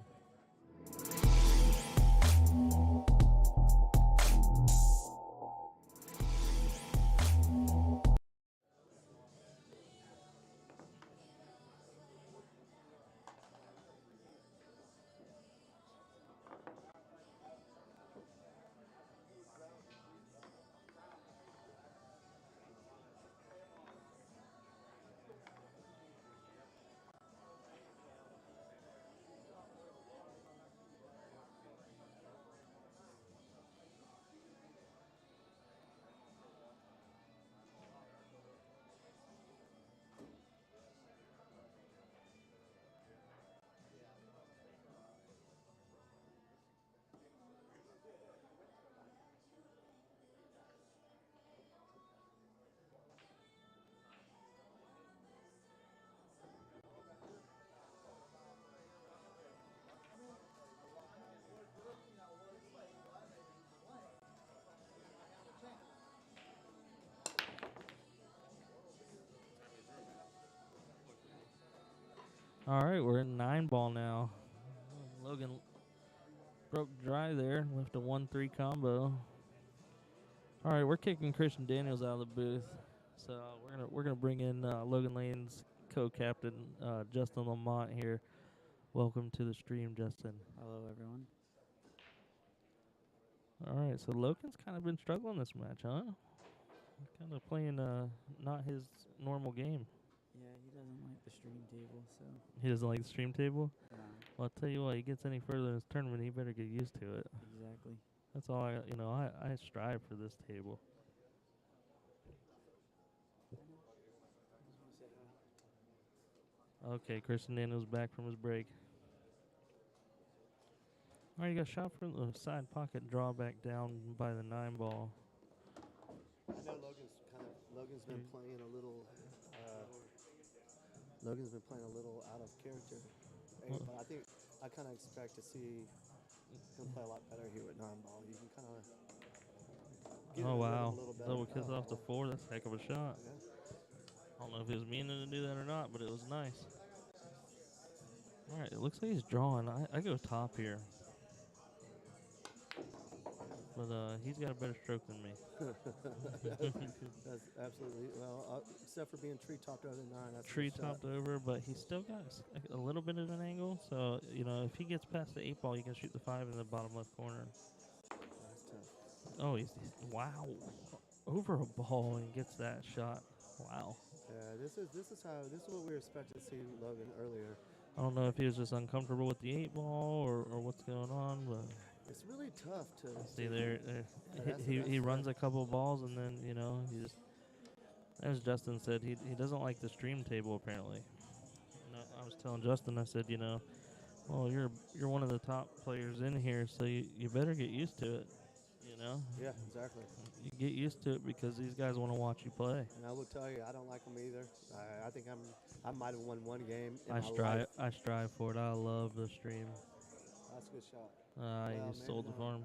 Speaker 2: All right, we're in 9-ball now. Logan broke dry there. Left a 1-3 combo. All right, we're kicking Christian Daniels out of the booth, so we're gonna bring in Logan Lane's co-captain Justin Lamont here. Welcome to the stream, Justin.
Speaker 4: Hello, everyone.
Speaker 2: All right, so Logan's kind of been struggling this match, huh? Kind of playing not his normal game.
Speaker 4: Yeah, he doesn't like the stream table, so.
Speaker 2: He doesn't like the stream table.
Speaker 4: No,
Speaker 2: Well, I'll tell you what, he gets any further in this tournament, he better get used to it.
Speaker 4: exactly.
Speaker 2: That's all I strive for this table. Okay, Christian Daniels back from his break. All right, you got shot from the side pocket, draw back down by the 9-ball.
Speaker 1: I know Logan's been playing a little. Logan's been playing a little out of character, but I think I kind of expect to see him play a lot better here with 9-ball. You can kind of.
Speaker 2: Oh wow! Double kiss off the 4. That's a heck of a shot.
Speaker 1: Yeah.
Speaker 2: I don't know if he was meaning to do that or not, but it was nice. All right, it looks like he's drawing. I go top here. But he's got a better stroke than me.
Speaker 1: That's absolutely except for being tree topped over the 9. That's
Speaker 2: Tree topped over, but he's still got a little bit of an angle. So if he gets past the 8-ball, you can shoot the 5 in the bottom left corner.
Speaker 1: That's tough.
Speaker 2: Oh, he's wow, over a ball and gets that shot. Wow.
Speaker 1: Yeah, this is what we were expecting to see Logan earlier.
Speaker 2: I don't know if he was just uncomfortable with the 8-ball or what's going on, but
Speaker 1: it's really tough to
Speaker 2: see there.
Speaker 1: Yeah,
Speaker 2: He runs a couple of balls and then he just, as Justin said, he doesn't like the stream table apparently. I was telling Justin, I said, well, you're one of the top players in here, so you better get used to it.
Speaker 1: Yeah, exactly.
Speaker 2: You get used to it because these guys want to watch you play.
Speaker 1: And I will tell you, I don't like them either. I think I might have won one game.
Speaker 2: I strive for it. I love the stream.
Speaker 1: That's a good shot.
Speaker 2: He just sold the farm.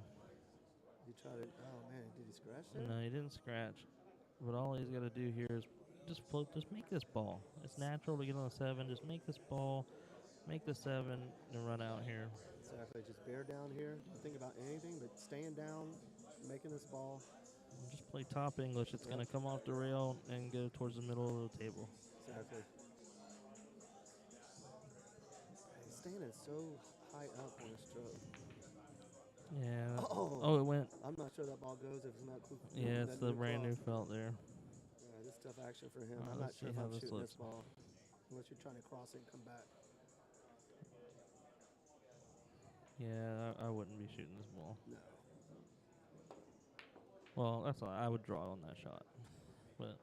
Speaker 1: You tried it. Oh man, did he scratch there?
Speaker 2: No, he didn't scratch. But all he's got to do here is just float. Just make this ball. It's natural to get on the 7. Just make this ball, make the 7, and run out here.
Speaker 1: Exactly. Just bear down here. Don't think about anything but staying down, making this ball.
Speaker 2: Just play top English. It's going to come off the rail and go towards the middle of the table.
Speaker 1: Exactly. He's standing so high up on his stroke.
Speaker 2: Yeah. Oh, it went.
Speaker 1: I'm not sure that ball goes if it's not.
Speaker 2: Yeah, it's the brand new felt there.
Speaker 1: Yeah, this tough action for him. I'm not
Speaker 2: Let's
Speaker 1: sure
Speaker 2: see
Speaker 1: if
Speaker 2: how
Speaker 1: I'm
Speaker 2: this
Speaker 1: shooting
Speaker 2: looks.
Speaker 1: this ball unless you're trying to cross it and come back.
Speaker 2: Yeah, I wouldn't be shooting this ball.
Speaker 1: No.
Speaker 2: Well, that's all. I would draw on that shot, but.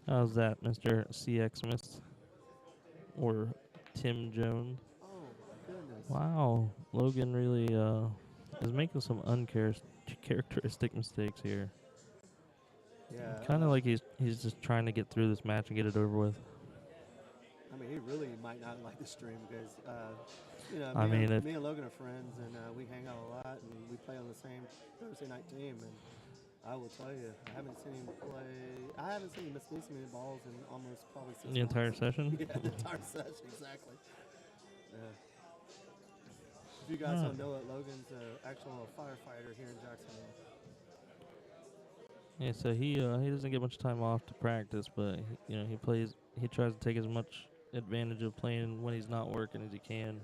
Speaker 2: How's that, Mr. CX Mist? Or Tim Jones?
Speaker 1: Oh my goodness.
Speaker 2: Wow, Logan really is making some uncharacteristic mistakes here.
Speaker 1: Yeah.
Speaker 2: Kind of like he's just trying to get through this match and get it over with.
Speaker 1: I mean, he really might not like the stream because, me and Logan are friends, and we hang out a lot, and we play on the same Thursday night team. And I will tell you, I haven't seen him miss this many balls in almost probably 6 months.
Speaker 2: The entire session?
Speaker 1: Yeah, the entire session, exactly. Yeah. If you guys don't know it, Logan's an actual firefighter here in Jacksonville.
Speaker 2: Yeah, so he doesn't get much time off to practice, but he tries to take as much advantage of playing when he's not working as he can.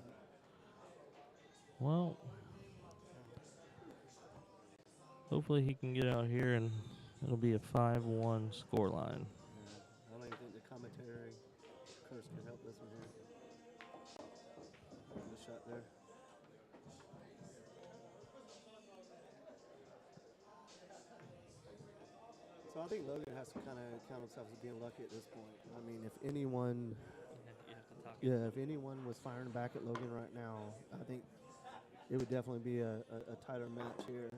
Speaker 2: Well, hopefully he can get out here and it'll be a 5-1 scoreline.
Speaker 1: I don't even think the commentary curse can help this one here. Good shot there. So I think Logan has to kind of count himself as being lucky at this point. I mean, if anyone was firing back at Logan right now, I think it would definitely be a tighter match here.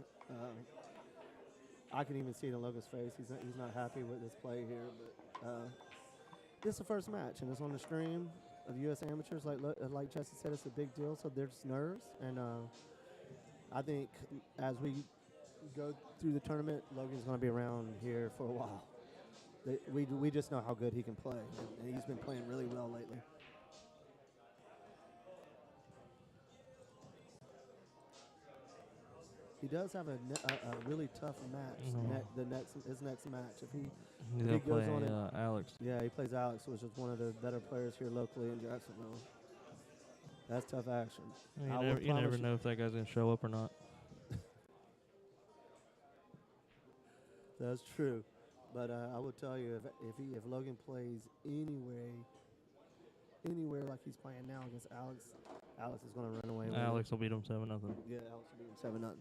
Speaker 1: I can even see it in Logan's face. He's not happy with this play here, but this is the first match, and it's on the stream of U.S. amateurs. Like Jesse said, it's a big deal, so there's nerves, and I think as we go through the tournament, Logan's going to be around here for a while. We just know how good he can play, and he's been playing really well lately. He does have a really tough match. His next match. If he
Speaker 2: He'll
Speaker 1: goes
Speaker 2: play
Speaker 1: on it,
Speaker 2: Alex.
Speaker 1: yeah, he plays Alex, which is one of the better players here locally in Jacksonville. That's tough action.
Speaker 2: You never know if that guy's gonna show up or not.
Speaker 1: That's true, but I will tell you if Logan plays anywhere like he's playing now against Alex, Alex is going to run away with
Speaker 2: Alex
Speaker 1: it.
Speaker 2: will beat him 7-0.
Speaker 1: Yeah, Alex will beat him 7-0.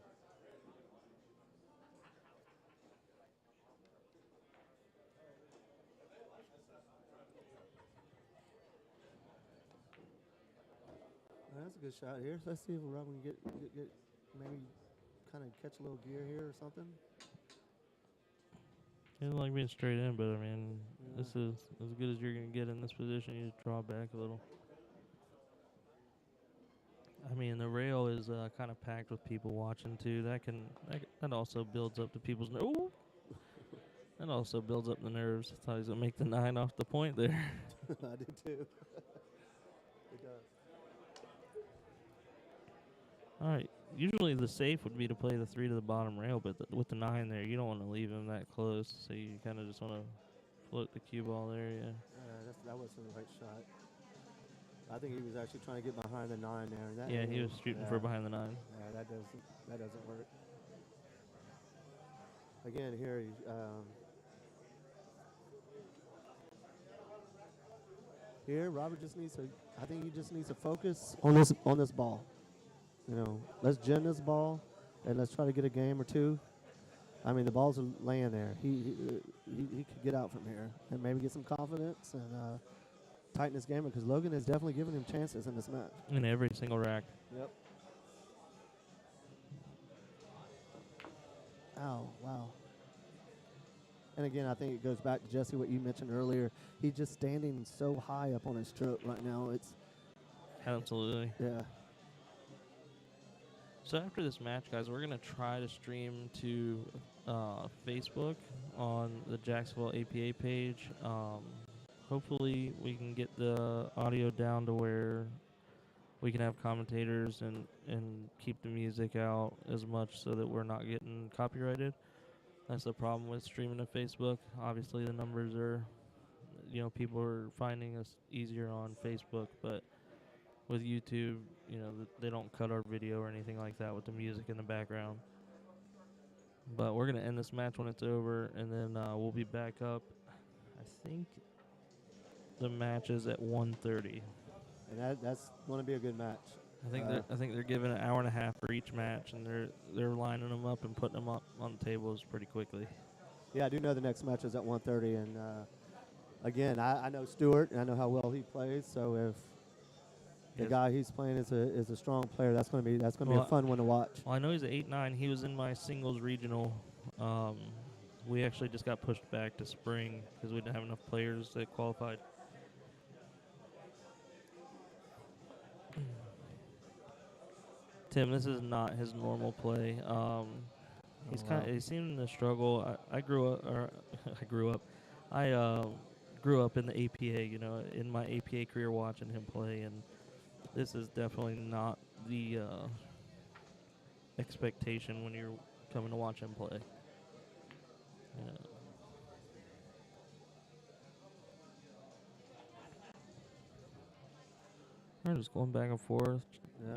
Speaker 1: That's a good shot here. Let's see if Robin can get maybe kind of catch a little gear here or something.
Speaker 2: He doesn't like being straight in, but I mean, this is as good as you're gonna get in this position. You just draw back a little. I mean, the rail is kind of packed with people watching too. That also builds up the people's ooh. That also builds up the nerves. I thought he was gonna make the 9 off the point there.
Speaker 1: I did too. It does.
Speaker 2: All right. Usually the safe would be to play the 3 to the bottom rail, but with the 9 there, you don't want to leave him that close. So you kind of just want to float the cue ball there, yeah.
Speaker 1: That wasn't the right shot. I think he was actually trying to get behind the 9 there.
Speaker 2: Yeah, he was shooting for behind the 9.
Speaker 1: Yeah, that doesn't work. Again, here here Robert just needs to. I think he just needs to focus on this ball. You know, let's gin this ball, and let's try to get a game or two. I mean, the balls are laying there. He could get out from here and maybe get some confidence and tighten this game because Logan has definitely given him chances in this match.
Speaker 2: In every single rack.
Speaker 1: Yep. Oh, wow. And again, I think it goes back to Jesse, what you mentioned earlier. He's just standing so high up on his stroke right now. It's
Speaker 2: absolutely.
Speaker 1: Yeah.
Speaker 2: So after this match, guys, we're going to try to stream to Facebook on the Jacksonville APA page. Hopefully we can get the audio down to where we can have commentators and keep the music out as much so that we're not getting copyrighted. That's the problem with streaming to Facebook. Obviously the numbers are, people are finding us easier on Facebook, but with YouTube, they don't cut our video or anything like that with the music in the background. But we're going to end this match when it's over, and then we'll be back up. I think the match is at 1:30.
Speaker 1: And that's going to be a good match.
Speaker 2: I think they're giving an hour and a half for each match, and they're lining them up and putting them up on the tables pretty quickly.
Speaker 1: Yeah, I do know the next match is at 1:30, and again, I know Stewart, and I know how well he plays. So if the guy he's playing is a strong player, that's going to be a fun one to watch.
Speaker 2: Well, I know he's at 8-9. He was in my singles regional. We actually just got pushed back to spring because we didn't have enough players that qualified. Tim, this is not his normal play. He seemed to struggle. I grew up in the APA, in my APA career watching him play, and this is definitely not the expectation when you're coming to watch him play. We're just going back and forth.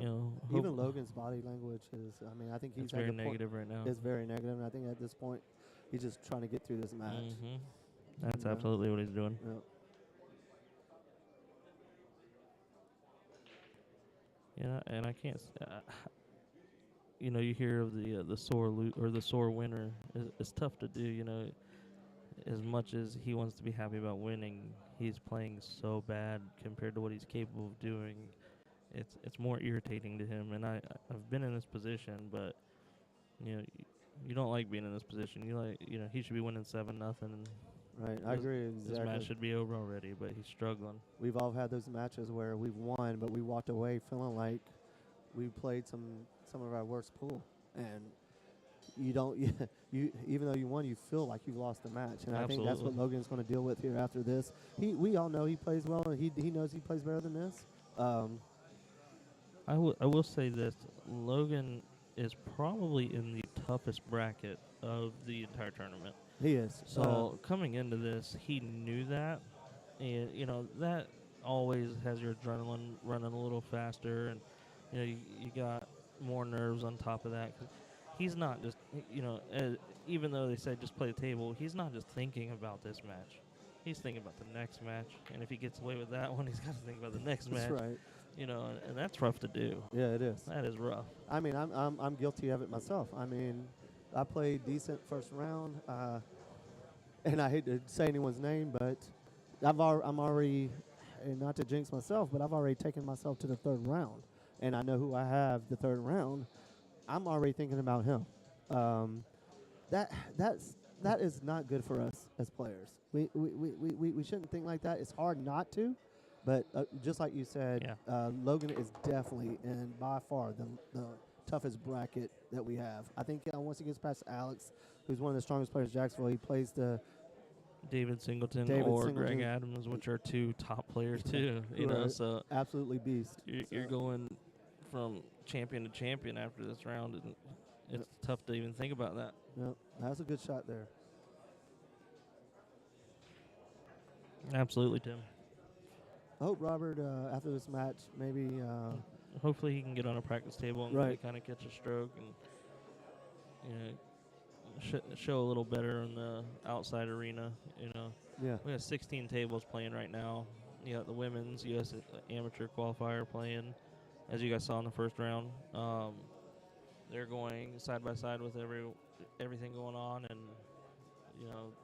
Speaker 1: Yep. Even Logan's body language is. I mean, I think he's
Speaker 2: very negative right now.
Speaker 1: It's very negative, and I think at this point, he's just trying to get through this match.
Speaker 2: Mm-hmm. That's absolutely what he's doing.
Speaker 1: Yep.
Speaker 2: Yeah, and I can't. You hear of the sore winner. It's tough to do. As much as he wants to be happy about winning, he's playing so bad compared to what he's capable of doing. It's more irritating to him, and I've been in this position, but you don't like being in this position. He should be winning 7-0.
Speaker 1: Right, I agree. Exactly.
Speaker 2: This match should be over already, but he's struggling.
Speaker 1: We've all had those matches where we've won, but we walked away feeling like we played some of our worst pool, and you don't you even though you won, you feel like you've lost the match, and I think that's what
Speaker 2: Absolutely.
Speaker 1: Logan's going to deal with here after this. We all know he plays well, and he knows he plays better than this.
Speaker 2: I will say this: Logan is probably in the toughest bracket of the entire tournament.
Speaker 1: He is.
Speaker 2: So coming into this, he knew that, and that always has your adrenaline running a little faster, and you got more nerves on top of that. 'Cause he's not just even though they say just play the table, he's not just thinking about this match. He's thinking about the next match, and if he gets away with that one, he's got to think about the next
Speaker 1: that's
Speaker 2: match.
Speaker 1: right.
Speaker 2: And that's rough to do.
Speaker 1: Yeah, it is.
Speaker 2: That is rough.
Speaker 1: I mean, I'm guilty of it myself. I mean, I played decent first round, and I hate to say anyone's name, but I'm already, and not to jinx myself, but I've already taken myself to the third round, and I know who I have the third round. I'm already thinking about him. That is not good for us as players. We shouldn't think like that. It's hard not to, but just like you said, Logan is definitely and by far the toughest bracket that we have. I think once he gets past Alex, who's one of the strongest players in Jacksonville, he plays the
Speaker 2: David Singleton
Speaker 1: David
Speaker 2: or
Speaker 1: Singleton.
Speaker 2: Greg Adams, which are two top players too.
Speaker 1: Right.
Speaker 2: So
Speaker 1: absolutely beast.
Speaker 2: you're going from champion to champion after this round, and it's tough to even think about that.
Speaker 1: Yep, that's a good shot there.
Speaker 2: Absolutely, Tim.
Speaker 1: I hope Robert, after this match, maybe
Speaker 2: Hopefully he can get on a practice table and
Speaker 1: Right.
Speaker 2: kind of catch a stroke and show a little better in the outside arena.
Speaker 1: yeah.
Speaker 2: We have 16 tables playing right now. You got the women's U.S. amateur qualifier playing, as you guys saw in the first round. They're going side by side with everything going on, and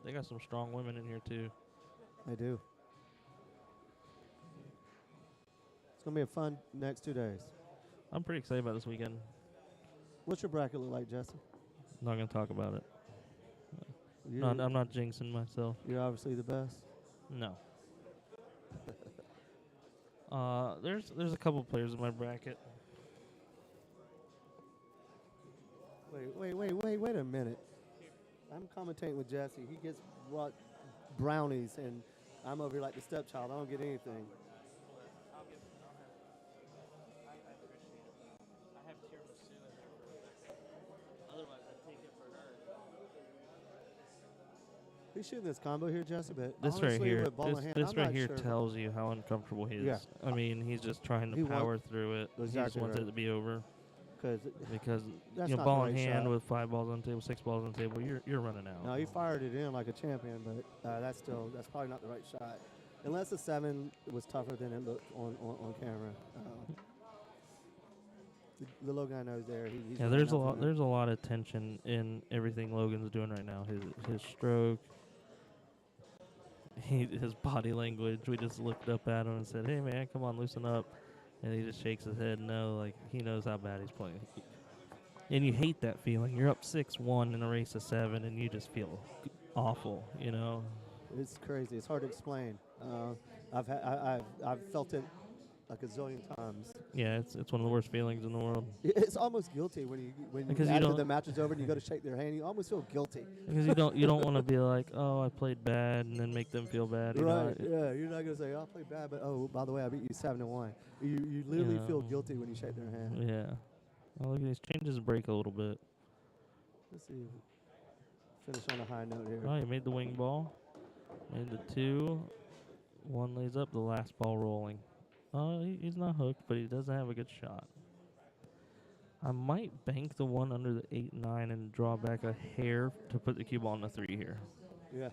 Speaker 2: they got some strong women in here too.
Speaker 1: They do. It's going to be a fun next 2 days.
Speaker 2: I'm pretty excited about this weekend.
Speaker 1: What's your bracket look like, Jesse?
Speaker 2: I'm not going to talk about it. No, I'm not jinxing myself.
Speaker 1: You're obviously the best.
Speaker 2: No. There's a couple players in my bracket.
Speaker 1: Wait a minute. I'm commentating with Jesse. He gets brought brownies, and I'm over here like the stepchild. I don't get anything. He's shooting this combo here, Jesse, but
Speaker 2: This right
Speaker 1: honestly,
Speaker 2: here,
Speaker 1: with ball in hand,
Speaker 2: this
Speaker 1: I'm
Speaker 2: right
Speaker 1: not
Speaker 2: here
Speaker 1: sure.
Speaker 2: tells you how uncomfortable he is.
Speaker 1: Yeah.
Speaker 2: I mean, he's just trying to
Speaker 1: He
Speaker 2: power through it. He just
Speaker 1: Exactly
Speaker 2: wants
Speaker 1: right.
Speaker 2: it to be over because
Speaker 1: that's not
Speaker 2: ball
Speaker 1: the
Speaker 2: in
Speaker 1: right
Speaker 2: hand
Speaker 1: shot.
Speaker 2: with 5 balls on the table, 6 balls on the table, you're running out.
Speaker 1: No, he fired it in like a champion, but that's probably not the right shot. Unless the 7 was tougher than it looked on camera. The Logan I know is there. He's
Speaker 2: Yeah, there's a lot of tension in everything Logan's doing right now. His stroke, his body language. We just looked up at him and said, "Hey man, come on, loosen up," and he just shakes his head no, like he knows how bad he's playing. And you hate that feeling. You're up 6-1 in a race of 7, and you just feel awful.
Speaker 1: It's crazy. It's hard to explain. I've felt it like a zillion times.
Speaker 2: Yeah, it's one of the worst feelings in the world.
Speaker 1: It's almost guilty when
Speaker 2: Because you
Speaker 1: after
Speaker 2: don't-
Speaker 1: the match is over and you go to shake their hand. You almost feel guilty.
Speaker 2: Because you don't want to be like, oh, I played bad, and then make them feel bad.
Speaker 1: Right? Yeah. You're not gonna say, "Oh, I played bad," but by the way, I beat you 7-1. You literally feel guilty when you shake their hand.
Speaker 2: Yeah. Well, look at these changes break a little bit.
Speaker 1: Let's see. Finish on a high note here.
Speaker 2: Oh, he made the wing ball. Made the 2. 1 lays up, the last ball rolling. Oh, he's not hooked, but he doesn't have a good shot. I might bank the 1 under the 8-9 and draw back a hair to put the cue ball on the 3 here.
Speaker 1: Yeah.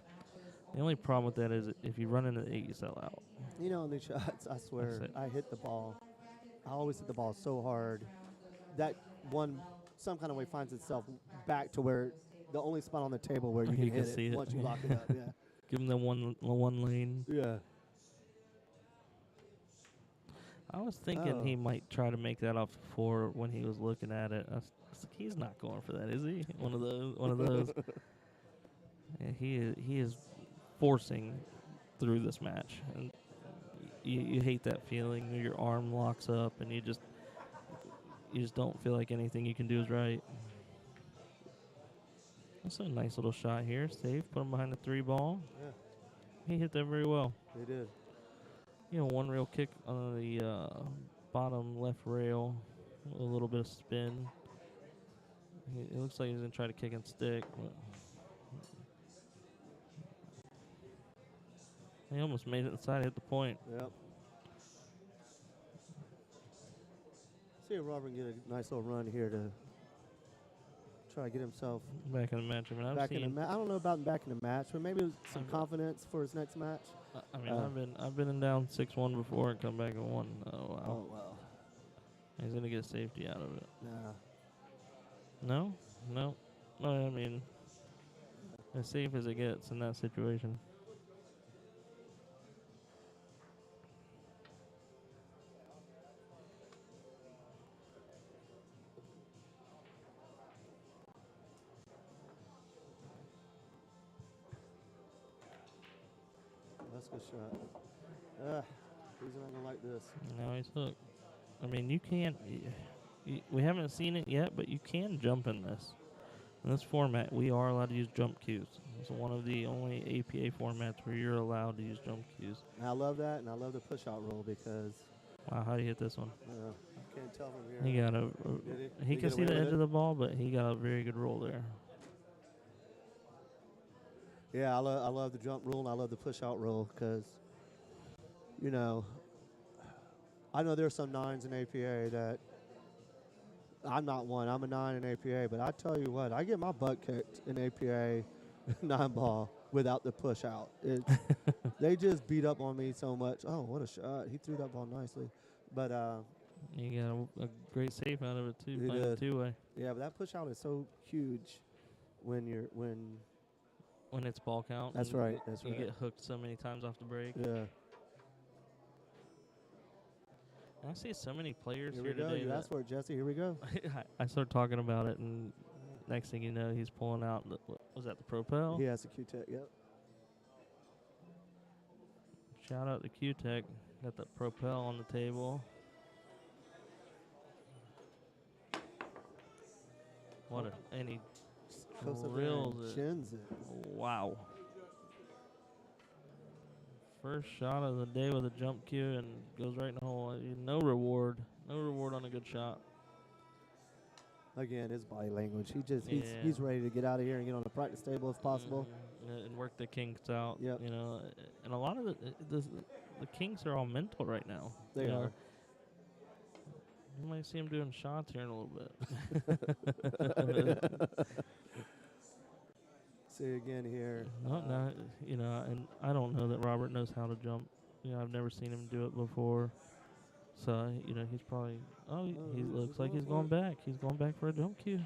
Speaker 2: The only problem with that is if you run into the 8, you sell out.
Speaker 1: On these shots, I swear,
Speaker 2: That's it.
Speaker 1: I hit the ball. I always hit the ball so hard. That one, some kind of way, finds itself back to where the only spot on the table where you
Speaker 2: You
Speaker 1: can
Speaker 2: can
Speaker 1: hit
Speaker 2: see
Speaker 1: it
Speaker 2: it.
Speaker 1: once you lock it up. Yeah.
Speaker 2: Give him the one lane.
Speaker 1: Yeah.
Speaker 2: I was thinking he might try to make that off 4 when he was looking at it. I was like, he's not going for that, is he? One of those. Yeah, he is forcing through this match, and you hate that feeling when your arm locks up and you just don't feel like anything you can do is right. That's a nice little shot here. Safe. Put him behind the 3 ball.
Speaker 1: Yeah,
Speaker 2: He hit that very well.
Speaker 1: they did.
Speaker 2: One rail kick on the bottom left rail. A little bit of spin. It looks like he's going to try to kick and stick. But he almost made it inside, hit the point.
Speaker 1: Yep. See if Robert can get a nice little run here to try to get himself
Speaker 2: Back in the match. I mean,
Speaker 1: back in the match. I don't know about him back in the match, but maybe some
Speaker 2: I've-
Speaker 1: confidence for his next match.
Speaker 2: I mean, I've been in down 6-1 before and come back and won. Oh wow.
Speaker 1: Oh, wow.
Speaker 2: He's gonna get safety out of it.
Speaker 1: Nah.
Speaker 2: No. I mean, as safe as it gets in that situation.
Speaker 1: That's a good shot. He's not going to like this.
Speaker 2: Now he's hooked. I mean, you can't. We haven't seen it yet, but you can jump in this. In this format, we are allowed to use jump cues. It's one of the only APA formats where you're allowed to use jump cues.
Speaker 1: And I love that, and I love the push-out roll because
Speaker 2: Wow, how do you hit this one?
Speaker 1: I can't tell from here.
Speaker 2: He got a.
Speaker 1: Did
Speaker 2: He
Speaker 1: Did
Speaker 2: can
Speaker 1: get
Speaker 2: see
Speaker 1: away
Speaker 2: the
Speaker 1: with
Speaker 2: edge
Speaker 1: it?
Speaker 2: of the ball, but he got a very good roll there.
Speaker 1: Yeah, I love the jump rule, and I love the push-out roll because, I know there's some 9s in APA that I'm not one. I'm a 9 in APA, but I tell you what, I get my butt kicked in APA 9 ball without the push-out. They just beat up on me so much. Oh, what a shot. He threw that ball nicely. But,
Speaker 2: He got a great save out of it, too,
Speaker 1: He
Speaker 2: playing
Speaker 1: did.
Speaker 2: the 2-way.
Speaker 1: yeah, but that push-out is so huge when
Speaker 2: When it's ball count.
Speaker 1: That's
Speaker 2: and
Speaker 1: right, that's
Speaker 2: You
Speaker 1: right.
Speaker 2: get hooked so many times off the break.
Speaker 1: yeah.
Speaker 2: I see so many players
Speaker 1: Here
Speaker 2: here
Speaker 1: we go.
Speaker 2: today.
Speaker 1: You asked for it, Jesse. Here we go.
Speaker 2: I start talking about it, and next thing you know, he's pulling out. Was that the Propel?
Speaker 1: He has a Q-Tech, yep.
Speaker 2: Shout out to Q-Tech. Got that Propel on the table. And he
Speaker 1: Goes up there and
Speaker 2: drills it.
Speaker 1: shins it.
Speaker 2: Wow. First shot of the day with a jump cue and goes right in the hole. No reward. No reward on a good shot.
Speaker 1: Again, his body language. He's
Speaker 2: Yeah.
Speaker 1: ready to get out of here and get on the practice table if possible.
Speaker 2: And work the kinks out.
Speaker 1: Yep.
Speaker 2: And a lot of the kinks are all mental right now.
Speaker 1: They
Speaker 2: You know,
Speaker 1: are.
Speaker 2: You might see him doing shots here in a little bit.
Speaker 1: See again here.
Speaker 2: No, and I don't know that Robert knows how to jump. I've never seen him do it before. So, he's probably, he looks like he's going back. He's going back for a jump cue.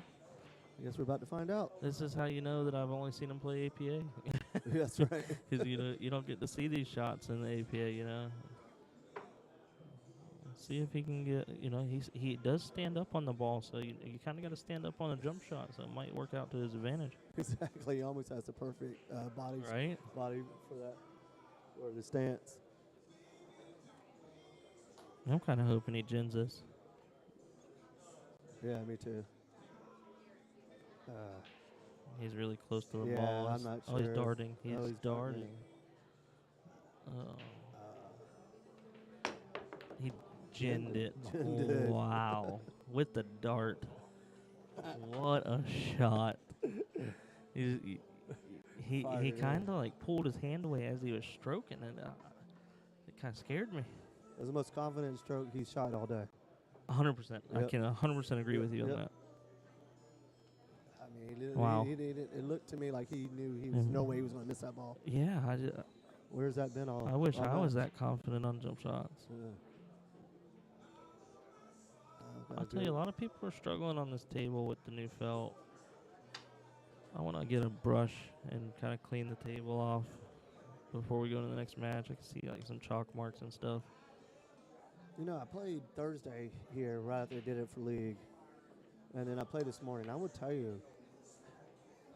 Speaker 1: I guess we're about to find out.
Speaker 2: This is how you know that I've only seen him play APA.
Speaker 1: That's right.
Speaker 2: Because, you don't get to see these shots in the APA, See if he can get, he does stand up on the ball, so you kind of got to stand up on a jump shot, so it might work out to his advantage.
Speaker 1: Exactly. He almost has the perfect body
Speaker 2: Right?
Speaker 1: for that, or the stance.
Speaker 2: I'm kind of hoping he gins this.
Speaker 1: Yeah, me too.
Speaker 2: He's really close to the
Speaker 1: Yeah,
Speaker 2: ball.
Speaker 1: I'm not
Speaker 2: Oh, he's
Speaker 1: sure.
Speaker 2: darting. He's
Speaker 1: Oh, he's
Speaker 2: darting. He ginned it.
Speaker 1: Ginned it.
Speaker 2: Wow. With the dart. What a shot. He
Speaker 1: Fired it in.
Speaker 2: kind of like pulled his hand away as he was stroking it. It kind of scared me.
Speaker 1: It was the most confident stroke he's shot all day.
Speaker 2: 100%. I
Speaker 1: Yep.
Speaker 2: can 100% agree with you on
Speaker 1: Yep.
Speaker 2: that.
Speaker 1: I mean, he didn't,
Speaker 2: Wow.
Speaker 1: it looked to me like he knew he was no way he was going to miss that ball.
Speaker 2: Yeah,
Speaker 1: Where's that been all?
Speaker 2: I wish
Speaker 1: all
Speaker 2: I
Speaker 1: night?
Speaker 2: was that confident on jump shots.
Speaker 1: Yeah.
Speaker 2: I'll tell you, a lot of people are struggling on this table with the new felt. I want to get a brush and kind of clean the table off before we go to the next match. I can see like some chalk marks and stuff.
Speaker 1: I played Thursday here right after they did it for league. And then I played this morning. I would tell you,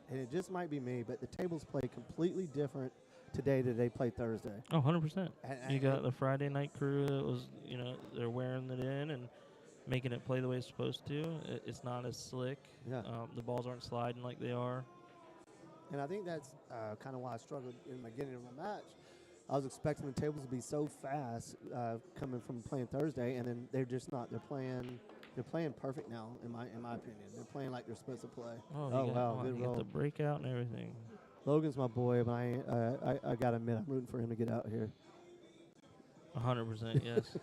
Speaker 1: and it just might be me, but the tables play completely different today than they played Thursday.
Speaker 2: Oh, 100%.
Speaker 1: And-
Speaker 2: You got the Friday night crew that was, they're wearing it in and making it play the way it's supposed to. It's not as slick.
Speaker 1: Yeah.
Speaker 2: The balls aren't sliding like they are.
Speaker 1: And I think that's kind of why I struggled in the beginning of my match. I was expecting the tables to be so fast coming from playing Thursday, and then they're just not. They're playing perfect now, in my opinion. They're playing like they're supposed to play. Wow, good
Speaker 2: you
Speaker 1: roll.
Speaker 2: get the breakout and everything.
Speaker 1: Logan's my boy, but I gotta admit, I'm rooting for him to get out here.
Speaker 2: 100%, yes.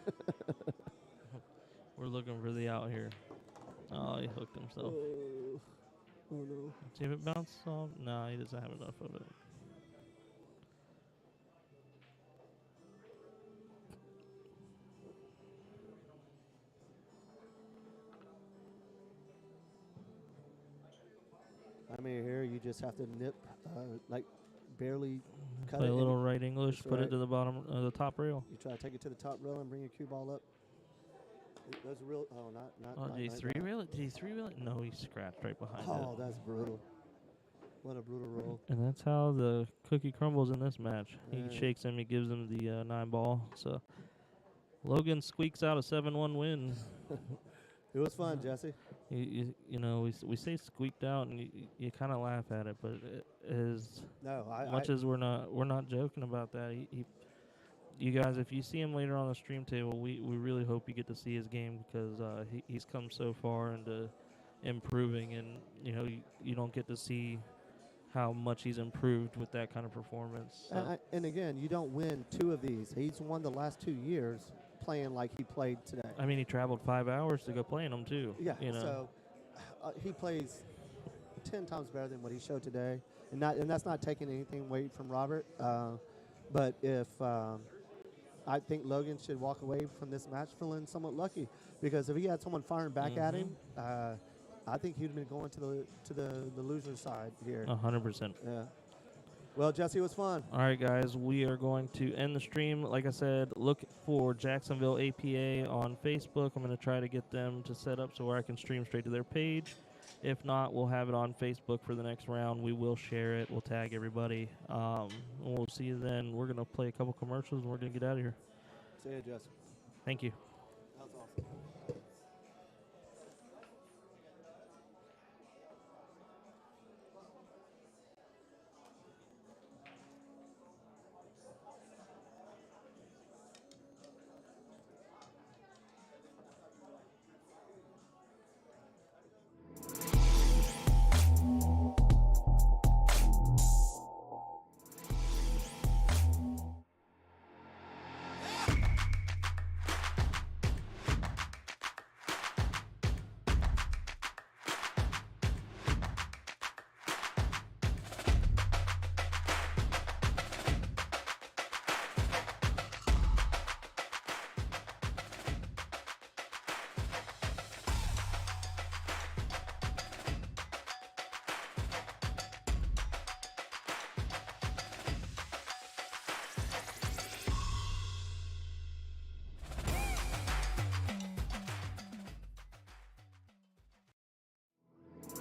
Speaker 2: We're looking for the out here. Oh, he hooked himself.
Speaker 1: Oh no.
Speaker 2: See if it bounces off. No, he doesn't have enough of it.
Speaker 1: I mean, here you just have to nip, like barely cut
Speaker 2: Play
Speaker 1: it.
Speaker 2: a little right English,
Speaker 1: That's
Speaker 2: put
Speaker 1: right.
Speaker 2: it to the bottom of the top rail.
Speaker 1: You try to take it to the top rail and bring your cue ball up. Those are real. Oh, not.
Speaker 2: Oh,
Speaker 1: not
Speaker 2: did he
Speaker 1: like
Speaker 2: three
Speaker 1: that.
Speaker 2: rail it? Did he three rail it? No, he scratched right behind it.
Speaker 1: Oh, that's brutal. What a brutal roll.
Speaker 2: And that's how the cookie crumbles in this match. He
Speaker 1: Yeah.
Speaker 2: shakes him, he gives him the 9 ball. So Logan squeaks out a 7-1 win.
Speaker 1: It was fun, Jesse.
Speaker 2: You know, we say squeaked out, and you kind of laugh at it, but it is
Speaker 1: No,
Speaker 2: much as we're not joking about that. You guys, if you see him later on the stream table, we really hope you get to see his game because he's come so far into improving, and you know you don't get to see how much he's improved with that kind of performance. So.
Speaker 1: And again, you don't win 2 of these. He's won the last 2 years playing like he played today.
Speaker 2: I mean, he traveled 5 hours to go play in them too.
Speaker 1: Yeah,
Speaker 2: you know.
Speaker 1: so he plays 10 times better than what he showed today, and that's not taking anything away from Robert. But if I think Logan should walk away from this match feeling somewhat lucky, because if he had someone firing back at him, I think he'd have been going to the loser side here.
Speaker 2: 100%.
Speaker 1: Yeah. Well, Jesse, it was fun.
Speaker 2: All right, guys, we are going to end the stream. Like I said, look for Jacksonville APA on Facebook. I'm going to try to get them to set up so where I can stream straight to their page. If not, we'll have it on Facebook for the next round. We will share it. We'll tag everybody. We'll see you then. We're going to play a couple commercials, and we're going to get out of here.
Speaker 1: See you, Jesse.
Speaker 2: Thank you.
Speaker 1: That was awesome.